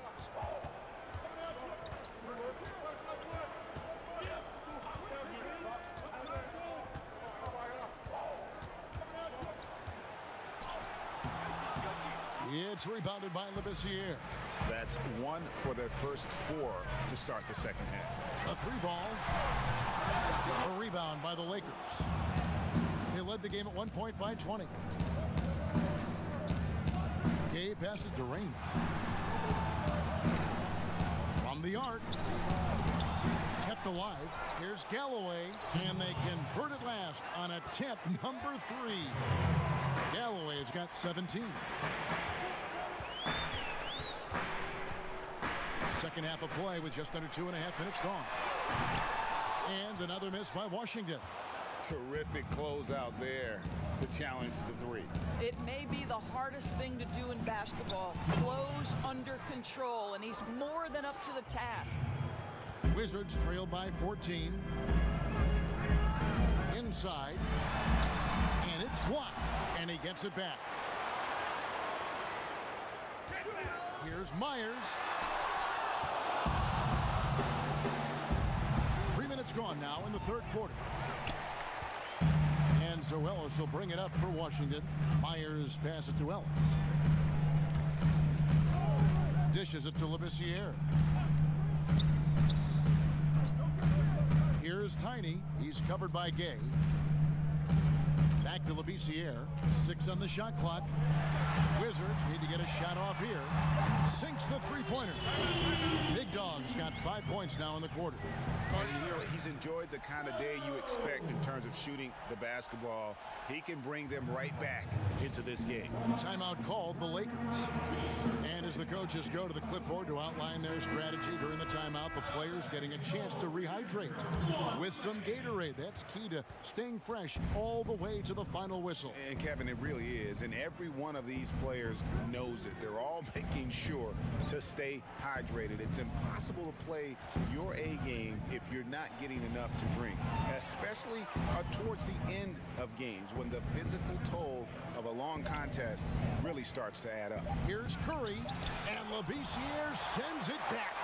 It's rebounded by Labissiere. That's one for their first 4 to start the second half. A 3-ball. A rebound by the Lakers. They led the game at 1 point by 20. Gay passes to Rain. From the arc. Kept alive. Here's Galloway. And they convert at last on attempt number 3. Galloway has got 17. Second half of play with just under 2.5 minutes gone. And another miss by Washington. Terrific closeout there to challenge the 3. It may be the hardest thing to do in basketball. Close under control, and he's more than up to the task. Wizards trail by 14. Inside. And it's blocked. And he gets it back. Here's Myers. 3 minutes gone now in the third quarter. And so Ellis will bring it up for Washington. Myers passes to Ellis. Dishes it to Labissiere. Here's Tiny. He's covered by Gay. Back to Labissiere. 6 on the shot clock. Wizards need to get a shot off here. Sinks the three-pointer. Big Dog's got 5 points now in the quarter. You know, he's enjoyed the kind of day you expect in terms of shooting the basketball. He can bring them right back into this game. Timeout called the Lakers. And as the coaches go to the clipboard to outline their strategy during the timeout, the players getting a chance to rehydrate with some Gatorade. That's key to staying fresh all the way to the final whistle. And Kevin, it really is. And every one of these players knows it. They're all making sure to stay hydrated. It's impossible to play your A game if you're not getting enough to drink, especially towards the end of games when the physical toll of a long contest really starts to add up. Here's Curry, and Labissiere sends it back.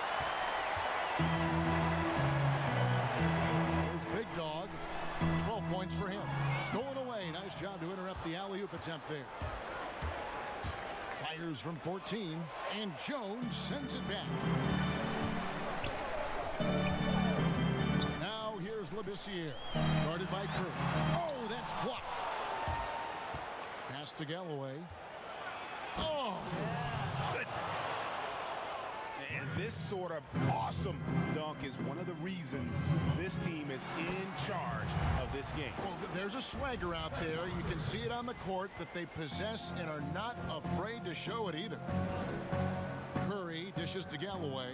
Here's Big Dog. 12 points for him. Stolen away. Nice job to interrupt the alley-oop attempt there. Fires from 14, and Jones sends it back. Now here's Labissiere, guarded by Curry. Oh, that's blocked. Pass to Galloway. Oh! Goodness. And this sort of awesome dunk is one of the reasons this team is in charge of this game. Well, there's a swagger out there. You can see it on the court that they possess and are not afraid to show it either. Dishes to Galloway.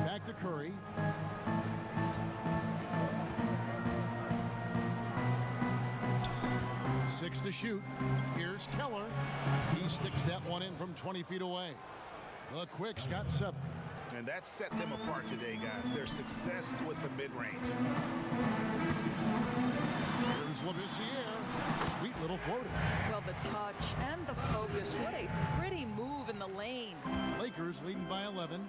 Back to Curry. Six to shoot. Here's Keller. He sticks that one in from 20 feet away. The Quicks got 7. And that set them apart today, guys. Their success with the mid-range. Here's Labissiere. Sweet little floater. Well, the touch and the focus. What a pretty move in the lane. Lakers leading by 11.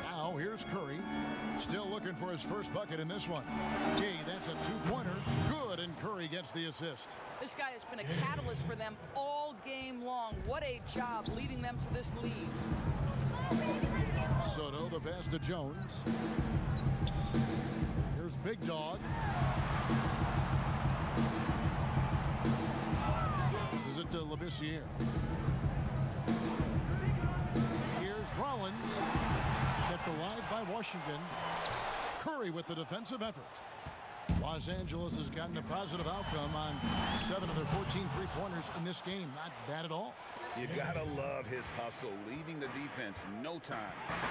Now here's Curry. Still looking for his first bucket in this one. Gay, that's a two-pointer. Good, and Curry gets the assist. This guy has been a catalyst for them all game long. What a job leading them to this lead. Soto, the pass to Jones. Here's Big Dog. This is it to Labissiere. Here's Rollins. Kept alive by Washington. Curry with the defensive effort. Los Angeles has gotten a positive outcome on 7 of their 14 three-pointers in this game. Not bad at all. You gotta love his hustle, leaving the defense no time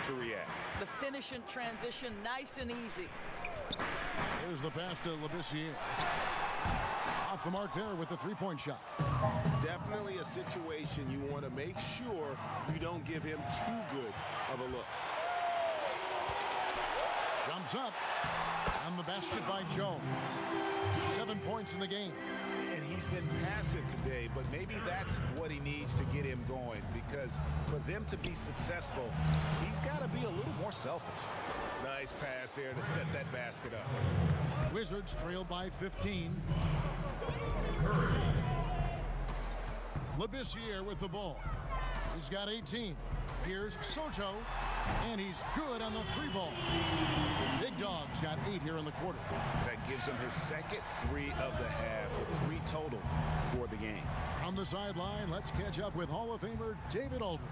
to react. The finish in transition, nice and easy. Here's the pass to Labissiere. Off the mark there with the three-point shot. Definitely a situation you want to make sure you don't give him too good of a look. Jumps up. On the basket by Jones. 7 points in the game. And he's been passive today, but maybe that's what he needs to get him going, because for them to be successful, he's got to be a little more selfish. Nice pass there to set that basket up. Wizards trail by 15. Labissiere with the ball. He's got 18. Here's Soto, and he's good on the three ball. Big Dog's got 8 here in the quarter. That gives him his second 3 of the half, with 3 total for the game. On the sideline, let's catch up with Hall of Famer David Aldridge.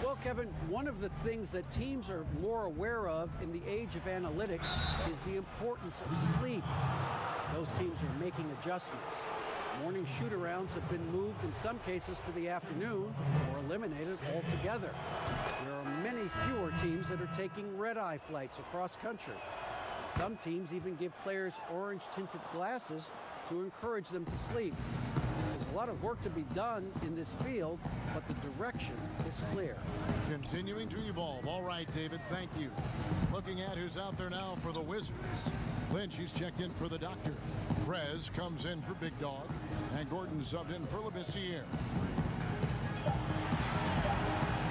Well, Kevin, one of the things that teams are more aware of in the age of analytics is the importance of sleep. Those teams are making adjustments. Morning shoot-arounds have been moved in some cases to the afternoon or eliminated altogether. There are many fewer teams that are taking red-eye flights across country. Some teams even give players orange-tinted glasses to encourage them to sleep. There's a lot of work to be done in this field, but the direction is clear. Continuing to evolve. All right, David, thank you. Looking at who's out there now for the Wizards. Lynch, he's checked in for the doctor. Prez comes in for Big Dog. And Gordon subbed in for Labissiere.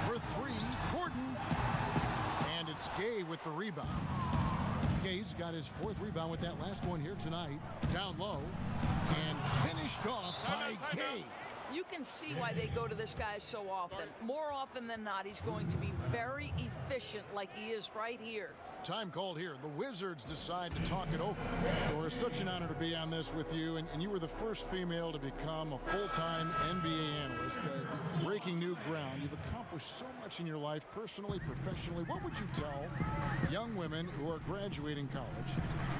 For 3, Gordon. And it's Gay with the rebound. Gay's got his 4th rebound with that last one here tonight. Down low. And finished off by Gay. You can see why they go to this guy so often. More often than not, he's going to be very efficient like he is right here. Time called here. The Wizards decide to talk it over. Well, it's such an honor to be on this with you, and you were the first female to become a full-time NBA analyst, breaking new ground. You've accomplished so much in your life, personally, professionally. What would you tell young women who are graduating college,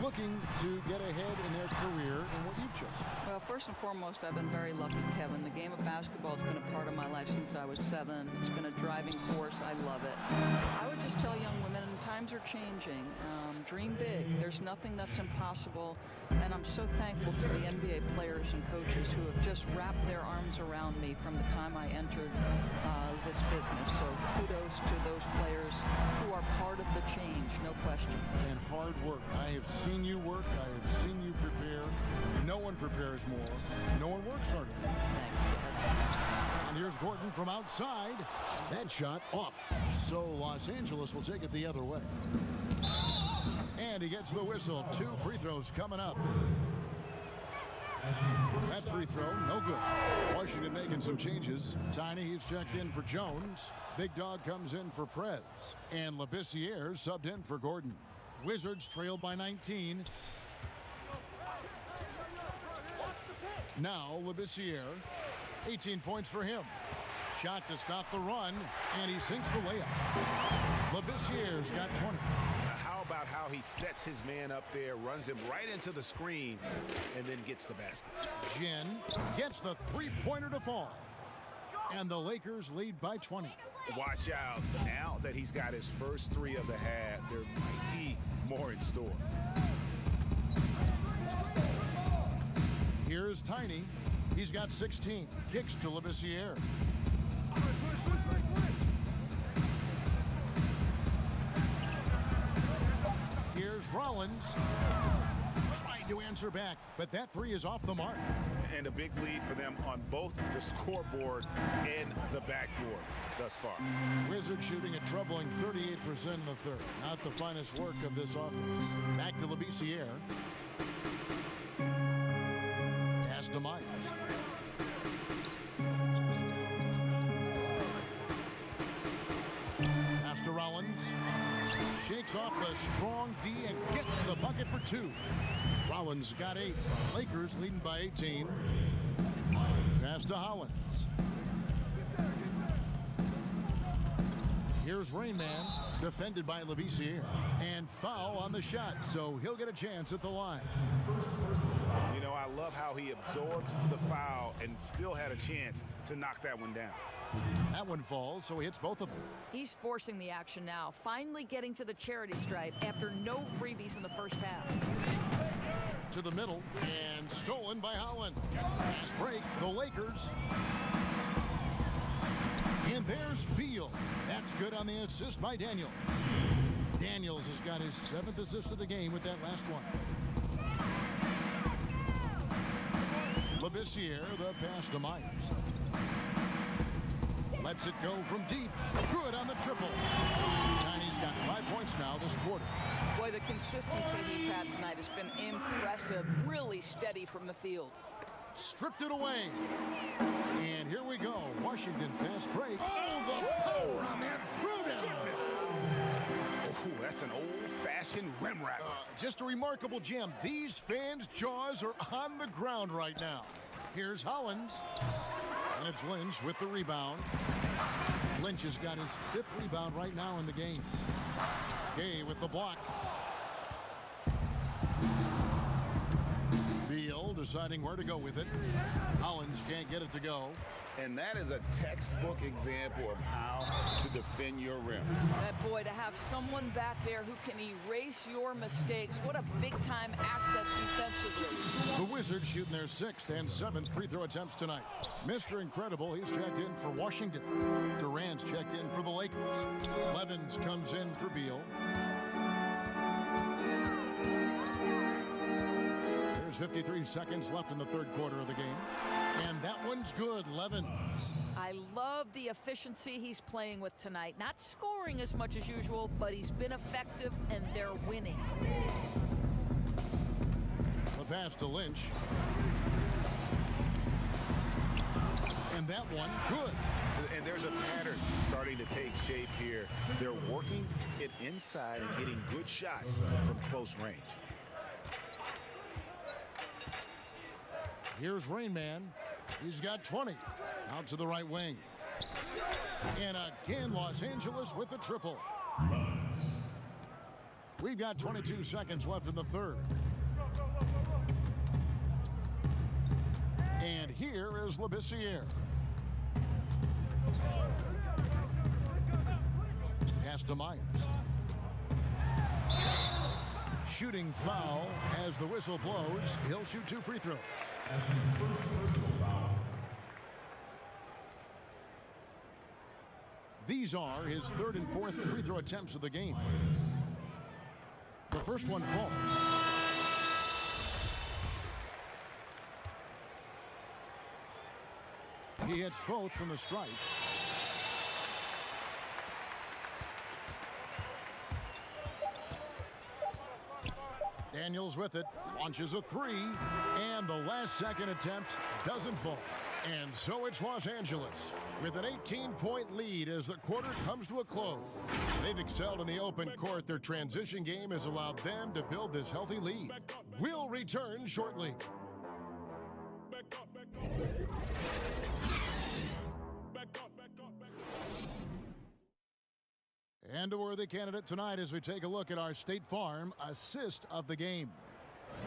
looking to get ahead in their career in what you've chosen? Well, first and foremost, I've been very lucky, Kevin. The game of basketball has been a part of my life since I was 7. It's been a driving force. I love it. I would just tell young women, times are changing. Dream big. There's nothing that's impossible. And I'm so thankful to the NBA players and coaches who have just wrapped their arms around me from the time I entered this business. So kudos to those players who are part of the change, no question. And hard work. I have seen you work. I have seen you prepare. No one prepares more. No one works harder than you. Thanks. And here's Gordon from outside. That shot off. So Los Angeles will take it the other way. And he gets the whistle. 2 free throws coming up. That free throw, no good. Washington making some changes. Tiny, he's checked in for Jones. Big Dog comes in for Prez. And Labissiere subbed in for Gordon. Wizards trail by 19. Now Labissiere. 18 points for him. Shot to stop the run, and he sinks the layup. Labissiere's got 20. How about how he sets his man up there, runs him right into the screen, and then gets the basket. Jin gets the three-pointer to fall. And the Lakers lead by 20. Watch out. Now that he's got his first three of the half, there might be more in store. Here's Tiny. He's got 16. Kicks to Labissiere. Here's Rollins. Trying to answer back, but that three is off the mark. And a big lead for them on both the scoreboard and the backboard thus far. Wizards shooting a troubling 38% in the third. Not the finest work of this offense. Back to Labissiere. Pass to Myers. Pass to Rollins. Shakes off the strong D and gets the bucket for two. Rollins got 8. Lakers leading by 18. Pass to Hollins. Here's Rain Man, defended by Labissiere. And foul on the shot, so he'll get a chance at the line. You know, I love how he absorbs the foul and still had a chance to knock that one down. That one falls, so he hits both of them. He's forcing the action now, finally getting to the charity stripe after no freebies in the first half. To the middle, and stolen by Holland. Fast break, the Lakers. And there's Beal. That's good on the assist by Daniels. Daniels has got his 7th assist of the game with that last one. Labissiere, the pass to Myers. Lets it go from deep. Good on the triple. Tiny's got 5 points now this quarter. Boy, the consistency he's had tonight has been impressive. Really steady from the field. Stripped it away. And here we go. Washington fast break. Oh, the power on that throw-down. Oh, that's an old-fashioned rim wrapper. Just a remarkable gem. These fans' jaws are on the ground right now. Here's Hollins. And it's Lynch with the rebound. Lynch has got his 5th rebound right now in the game. Gay with the block. Beal deciding where to go with it. Hollins can't get it to go. And that is a textbook example of how to defend your rim. That boy, to have someone back there who can erase your mistakes, what a big-time asset defensively. The Wizards shooting their 6th and 7th free throw attempts tonight. Mr. Incredible, he's checked in for Washington. Durant's checked in for the Lakers. Levins comes in for Beal. There's 53 seconds left in the third quarter of the game. And that one's good, Levins. I love the efficiency he's playing with tonight. Not scoring as much as usual, but he's been effective, and they're winning. The pass to Lynch. And that one, good. And there's a pattern starting to take shape here. They're working it inside and getting good shots from close range. Here's Rain Man. He's got 20. Out to the right wing. And again, Los Angeles with the triple. We've got 22 seconds left in the third. And here is Labissiere. Pass to Myers. Shooting foul as the whistle blows. He'll shoot 2 free throws. These are his 3rd and 4th free throw attempts of the game. The first one falls. He hits both from the stripe. Daniels with it, launches a 3, and the last second attempt doesn't fall. And so it's Los Angeles with an 18-point lead as the quarter comes to a close. They've excelled in the open court. Their transition game has allowed them to build this healthy lead. We'll return shortly. And a worthy candidate tonight as we take a look at our State Farm assist of the game.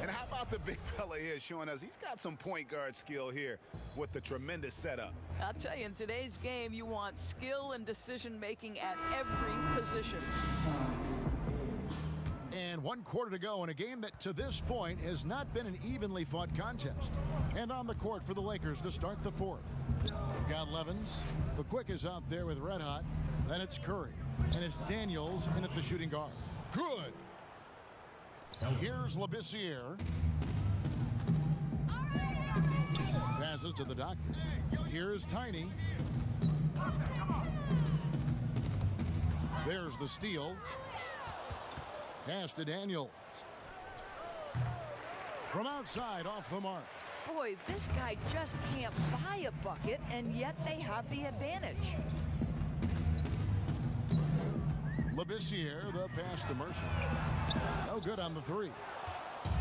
And how about the big fella here showing us he's got some point guard skill here with the tremendous setup. I'll tell you, in today's game, you want skill and decision-making at every position. And 1 quarter to go in a game that to this point has not been an evenly fought contest. And on the court for the Lakers to start the fourth. We've got Levens. The quick is out there with Red Hot. Then it's Curry. And it's Daniels in at the shooting guard. Good. Here's Labissiere. Passes to the doctor. Here's Tiny. There's the steal. Pass to Daniels. From outside, off the mark. Boy, this guy just can't buy a bucket, and yet they have the advantage. Labissiere, the pass to Mercer. No good on the three.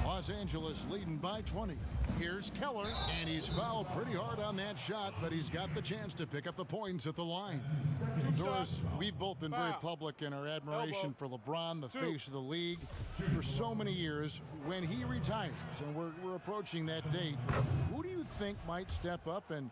Los Angeles leading by 20. Here's Keller, and he's fouled pretty hard on that shot, but he's got the chance to pick up the points at the line. Doris, we've both been very public in our admiration for LeBron, the face of the league, for so many years. When he retires, and we're approaching that date, who do you think might step up and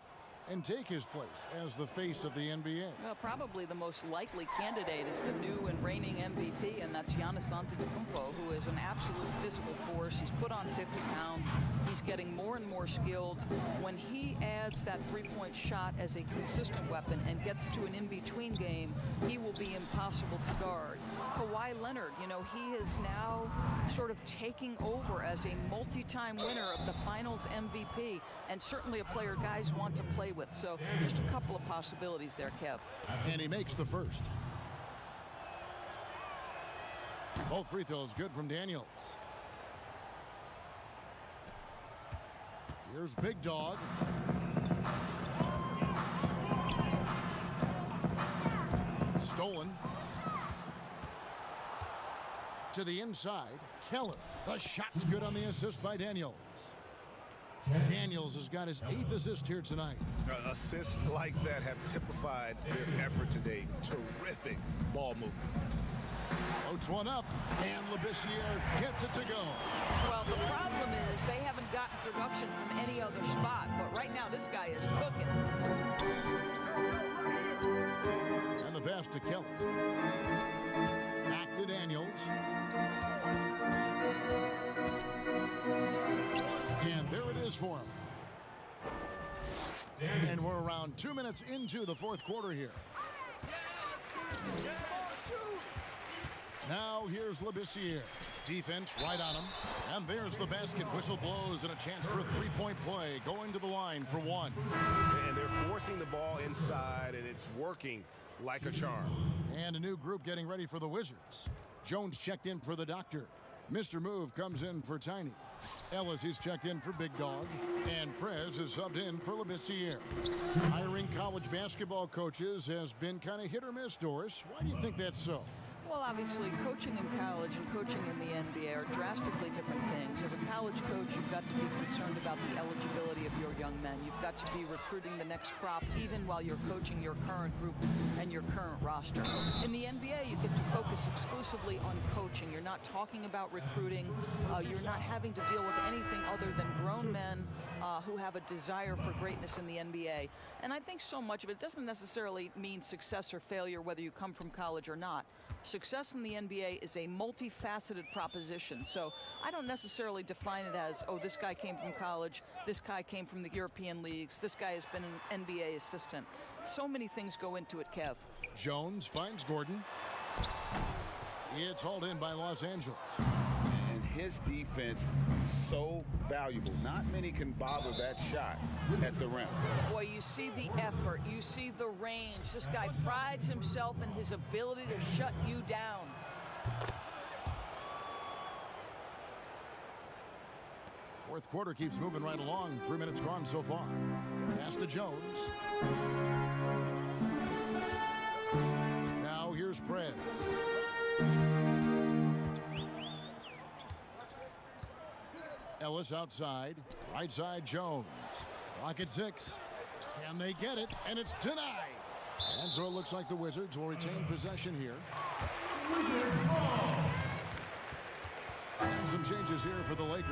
take his place as the face of the NBA? Well, probably the most likely candidate is the new and reigning MVP, and that's Giannis Antetokounmpo, who is an absolute physical force. He's put on 50 pounds. He's getting more and more skilled. When he adds that three-point shot as a consistent weapon and gets to an in-between game, he will be impossible to guard. Kawhi Leonard, you know, he is now sort of taking over as a multi-time winner of the Finals MVP, and certainly a player guys want to play with. So just a couple of possibilities there, Kev. And he makes the first. Both free throws good from Daniels. Here's Big Dog. Stolen. To the inside, Keller. The shot's good on the assist by Daniels. Daniels has got his 8th assist here tonight. Assists like that have typified their effort today. Terrific ball movement. Floats one up, and Labissiere gets it to go. Well, the problem is they haven't gotten production from any other spot, but right now this guy is cooking. And the pass to Keller. Back to Daniels. And there it is for him. And we're around 2 minutes into the fourth quarter here. Now here's Labissiere. Defense right on him. And there's the basket. Whistle blows and a chance for a three-point play. Going to the line for one. And they're forcing the ball inside, and it's working like a charm. And a new group getting ready for the Wizards. Jones checked in for the doctor. Mr. Move comes in for Tiny. Ellis is checked in for Big Dog. And Prez is subbed in for Labissiere. Hiring college basketball coaches has been kind of hit or miss, Doris. Why do you think that's so? Well, obviously, coaching in college and coaching in the NBA are drastically different things. As a college coach, you've got to be concerned about the eligibility of your young men. You've got to be recruiting the next crop, even while you're coaching your current group and your current roster. In the NBA, you get to focus exclusively on coaching. You're not talking about recruiting. You're not having to deal with anything other than grown men who have a desire for greatness in the NBA. And I think so much of it doesn't necessarily mean success or failure, whether you come from college or not. Success in the NBA is a multifaceted proposition. So I don't necessarily define it as, oh, this guy came from college, this guy came from the European leagues, this guy has been an NBA assistant. So many things go into it, Kev. Jones finds Gordon. It's hauled in by Los Angeles. And his defense so valuable. Not many can bother that shot at the rim. Boy, you see the effort, you see the range. This guy prides himself in his ability to shut you down. Fourth quarter keeps moving right along. 3 minutes gone so far. Pass to Jones. Now here's Prez. Ellis outside. Right side Jones. Clock at 6. Can they get it? And it's denied. And so it looks like the Wizards will retain possession here. And some changes here for the Lakers.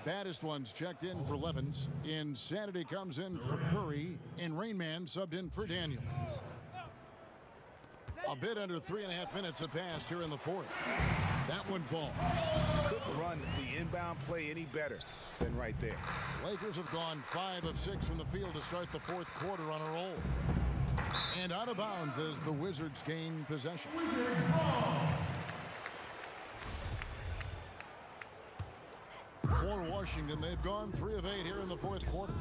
Baddest ones checked in for Levens. Insanity comes in for Curry. And Rainman subbed in for Daniels. A bit under 3.5 minutes have passed here in the fourth. That one falls. Couldn't run the inbound play any better than right there. Lakers have gone 5 of 6 from the field to start the fourth quarter on a roll. And out of bounds as the Wizards gain possession. For Washington, they've gone 3 of 8 here in the fourth quarter.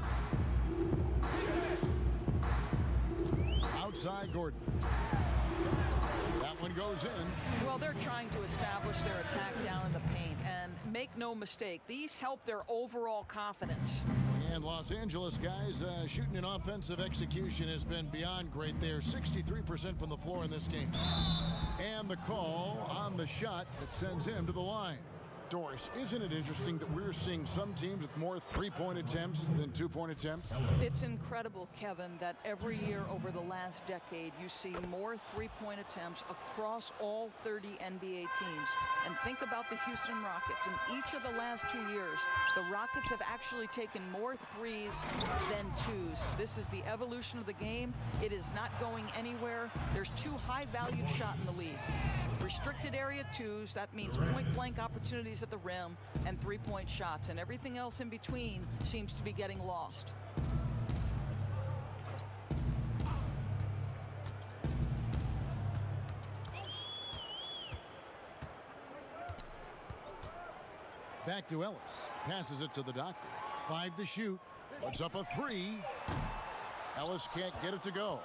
Outside Gordon. That one goes in. Well, they're trying to establish their attack down in the paint. And make no mistake, these help their overall confidence. And Los Angeles guys shooting an offensive execution has been beyond great there. 63% from the floor in this game. And the call on the shot that sends him to the line. Doris, isn't it interesting that we're seeing some teams with more three-point attempts than two-point attempts? It's incredible, Kevin, that every year over the last decade you see more three-point attempts across all 30 NBA teams. And think about the Houston Rockets. In each of the last 2 years, the Rockets have actually taken more threes than twos. This is the evolution of the game. It is not going anywhere. There's 2 high-valued shots in the league. Restricted area twos, that means point-blank opportunities at the rim, and three-point shots, and everything else in between seems to be getting lost. Back to Ellis. Passes it to the doctor. 5 to shoot. Puts up a 3. Ellis can't get it to go.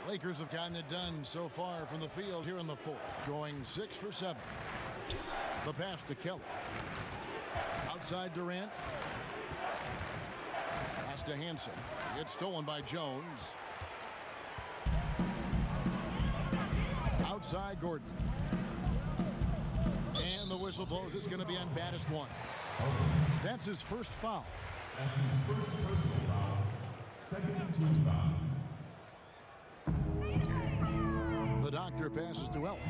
Lakers have gotten it done so far from the field here in the fourth, going 6 for 7. The pass to Kelly. Outside Durant. Pass to Hansen. It's stolen by Jones. Outside Gordon. And the whistle blows. It's going to be on baddest one. That's his first foul. That's his first personal foul. Second team foul. The doctor passes to Ellis.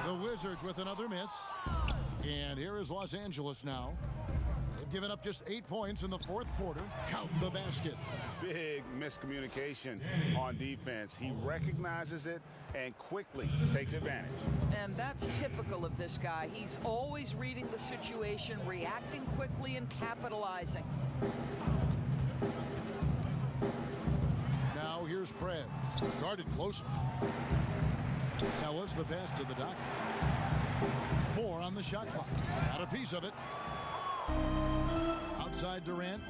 The Wizards with another miss. And here is Los Angeles now. They've given up just 8 points in the fourth quarter. Count the basket. Big miscommunication on defense. He recognizes it and quickly takes advantage. And that's typical of this guy. He's always reading the situation, reacting quickly, and capitalizing. Now here's Prez. Guarded closer. Ellis, the pass to the doctor. 4 on the shot clock. Got a piece of it. Outside Durant.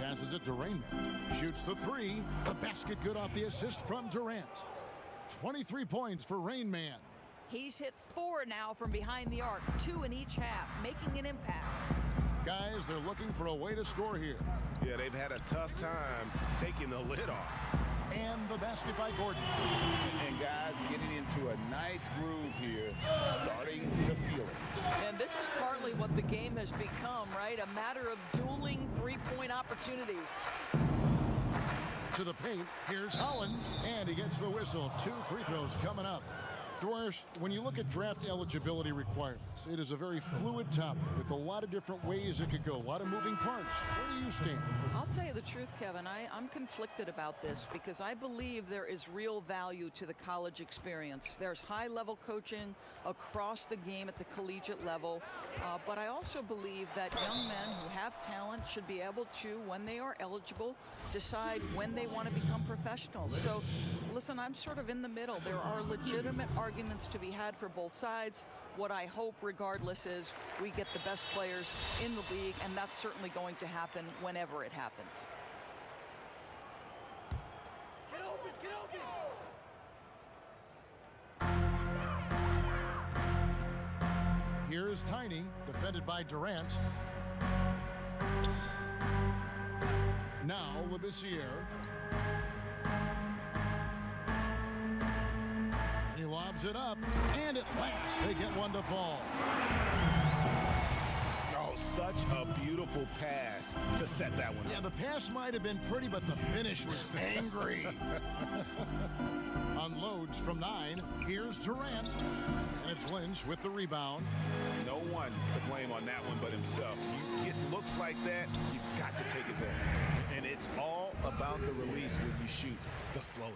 Passes it to Rainman. Shoots the 3. The basket good off the assist from Durant. 23 points for Rainman. He's hit 4 now from behind the arc, 2 in each half, making an impact. Guys, they're looking for a way to score here. Yeah, they've had a tough time taking the lid off. And the basket by Gordon. And guys getting into a nice groove here, starting to feel it. And this is partly what the game has become, right? A matter of dueling three-point opportunities. To the paint, here's Hollins, and he gets the whistle. 2 free throws coming up. Doris, when you look at draft eligibility requirements, it is a very fluid topic with a lot of different ways it could go, a lot of moving parts. Where do you stand? I'll tell you the truth, Kevin. I'm conflicted about this because I believe there is real value to the college experience. There's high-level coaching across the game at the collegiate level, but I also believe that young men who have talent should be able to, when they are eligible, decide when they want to become professionals. So, listen, I'm sort of in the middle. There are legitimate arguments to be had for both sides. What I hope, regardless, is we get the best players in the league, and that's certainly going to happen whenever it happens. Get open, get open! Here's Tiny, defended by Durant. Now Labissiere. He lobs it up, and at last they get one to fall. Oh, such Such a beautiful pass to set that one. Yeah, the pass might have been pretty, but the finish was angry. Unloads from 9. Here's Durant. And it's Lynch with the rebound. No one to blame on that one but himself. You get looks like that, you've got to take advantage. And it's all about the release when you shoot the floater.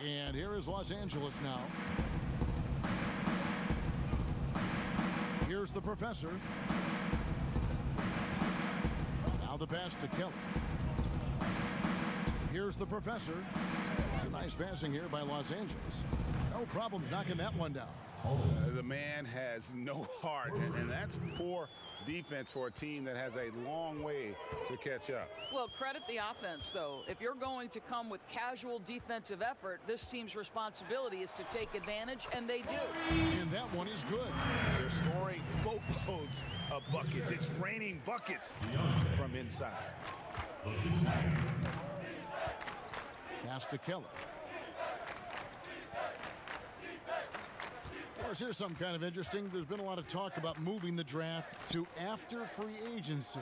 And here is Los Angeles now. Here's the professor. Now the pass to Kelly. Here's the professor. A nice passing here by Los Angeles. No problems knocking that one down. The man has no heart, and that's poor defense for a team that has a long way to catch up. Well, credit the offense, though. If you're going to come with casual defensive effort, this team's responsibility is to take advantage, and they do. And that one is good. They're scoring boatloads of buckets. It's raining buckets from inside. Pass to Kelly. Of course, here's something kind of interesting. There's been a lot of talk about moving the draft to after free agency.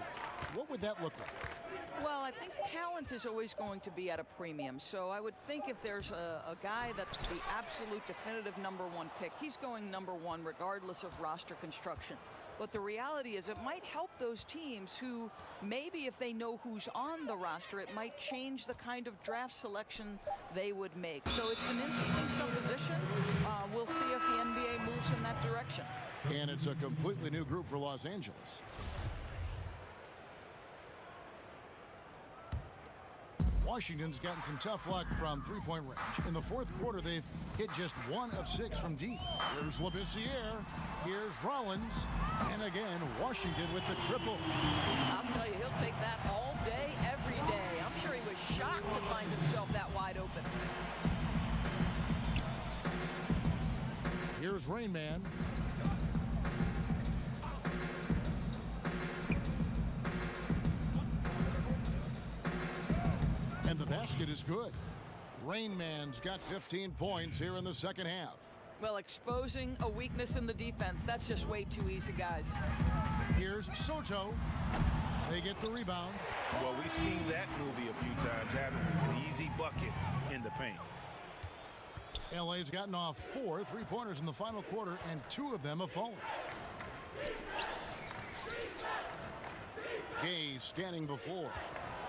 What would that look like? Well, I think talent is always going to be at a premium. So I would think if there's a guy that's the absolute definitive #1 pick, he's going #1 regardless of roster construction. But the reality is it might help those teams who maybe if they know who's on the roster, it might change the kind of draft selection they would make. So it's an interesting supposition. We'll see if the NBA moves in that direction. And it's a completely new group for Los Angeles. Washington's gotten some tough luck from three-point range. In the fourth quarter, they've hit just 1 of 6 from deep. Here's Labissiere. Here's Rollins. And again, Washington with the triple. I'll tell you, he'll take that all day, every day. I'm sure he was shocked to find himself that wide open. Here's Rain Man. And the basket is good. Rain Man's got 15 points here in the second half. Well, exposing a weakness in the defense, that's just way too easy, guys. Here's Soto. They get the rebound. Well, we've seen that movie a few times, haven't we? An easy bucket in the paint. LA's gotten off 4 3-pointers in the final quarter, and 2 of them have fallen. Gay scanning the floor.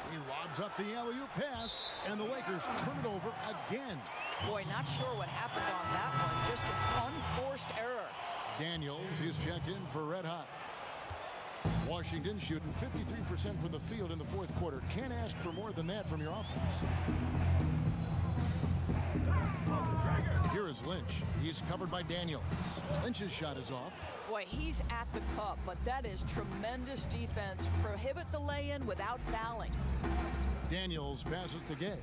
He lobs up the alley-oop pass, and the Lakers turn it over again. Boy, not sure what happened on that one. Just an unforced error. Daniels is checked in for red hot. Washington shooting 53% from the field in the fourth quarter. Can't ask for more than that from your offense. Here is Lynch. He's covered by Daniels. Lynch's shot is off. Boy, he's at the cup, but that is tremendous defense. Prohibit the lay-in without fouling. Daniels passes to Gay.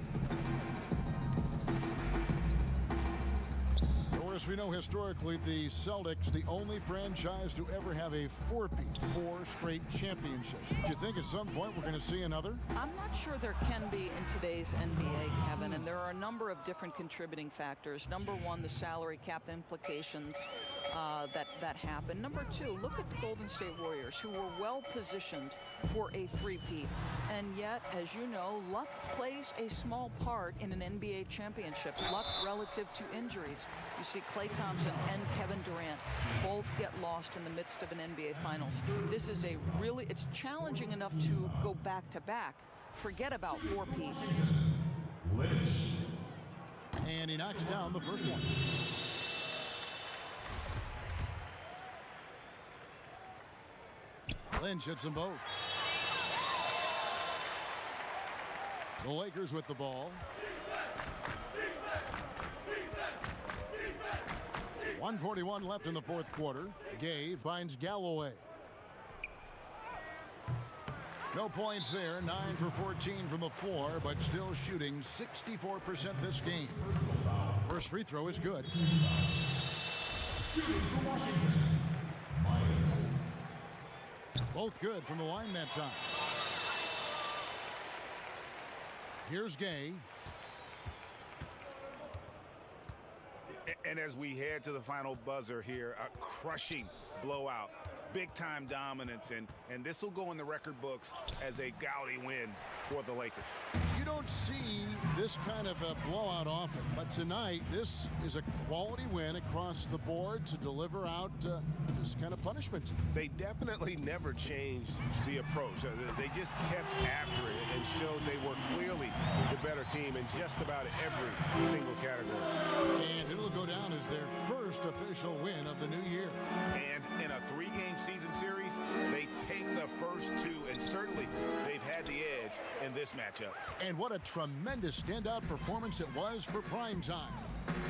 Of course, we know historically the Celtics, the only franchise to ever have a 4 straight championships. Do you think at some point we're going to see another? I'm not sure there can be in today's NBA, Kevin, and there are a number of different contributing factors. Number one, the salary cap implications that happen. Number two, look at the Golden State Warriors, who were well positioned for a three-peat. And yet, as you know, luck plays a small part in an NBA championship. Luck relative to injuries. You see Klay Thompson and Kevin Durant both get lost in the midst of an NBA Finals. This is it's challenging enough to go back-to-back. Forget about 4-peat. And he knocks down the first one. Lynch hits them both. The Lakers with the ball. 1:41 left in the fourth quarter. Gay finds Galloway. No points there. 9 for 14 from the floor, but still shooting 64% this game. First free throw is good. Shooting for Washington. Both good from the line that time. Here's Gay. And as we head to the final buzzer here, a crushing blowout big-time dominance, and this will go in the record books as a gaudy win for the Lakers. You don't see this kind of a blowout often, but tonight this is a quality win across the board to deliver out this kind of punishment. They definitely never changed the approach. They just kept after it and showed they were clearly the better team in just about every single category. And it'll go down as their first official win of the new year. And in a 3-game season series, they take the first 2, and certainly they've had the edge in this matchup. And what a tremendous standout performance it was for prime time.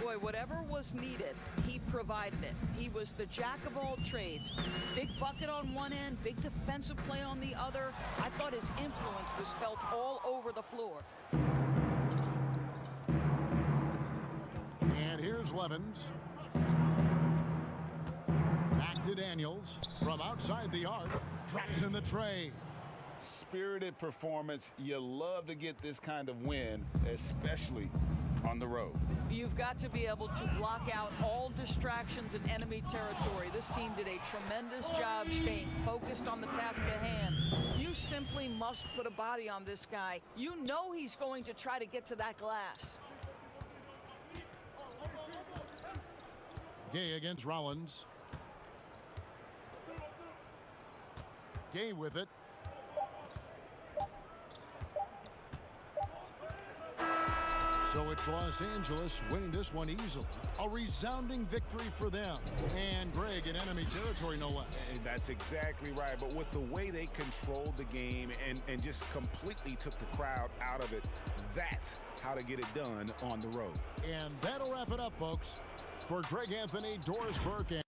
Boy, whatever was needed, he provided it. He was the jack of all trades. Big bucket on one end, big defensive play on the other. I thought his influence was felt all over the floor. And here's Levens. Back to Daniels from outside the arc. Drops in the tray. Spirited performance. You love to get this kind of win, especially on the road. You've got to be able to block out all distractions in enemy territory. This team did a tremendous job staying focused on the task at hand. You simply must put a body on this guy. You know he's going to try to get to that glass. Gay against Rollins. Gay with it. So it's Los Angeles winning this one easily. A resounding victory for them. And Greg in enemy territory, no less. And that's exactly right. But with the way they controlled the game and just completely took the crowd out of it, that's how to get it done on the road. And that'll wrap it up, folks. For Greg Anthony, Doris Burke, and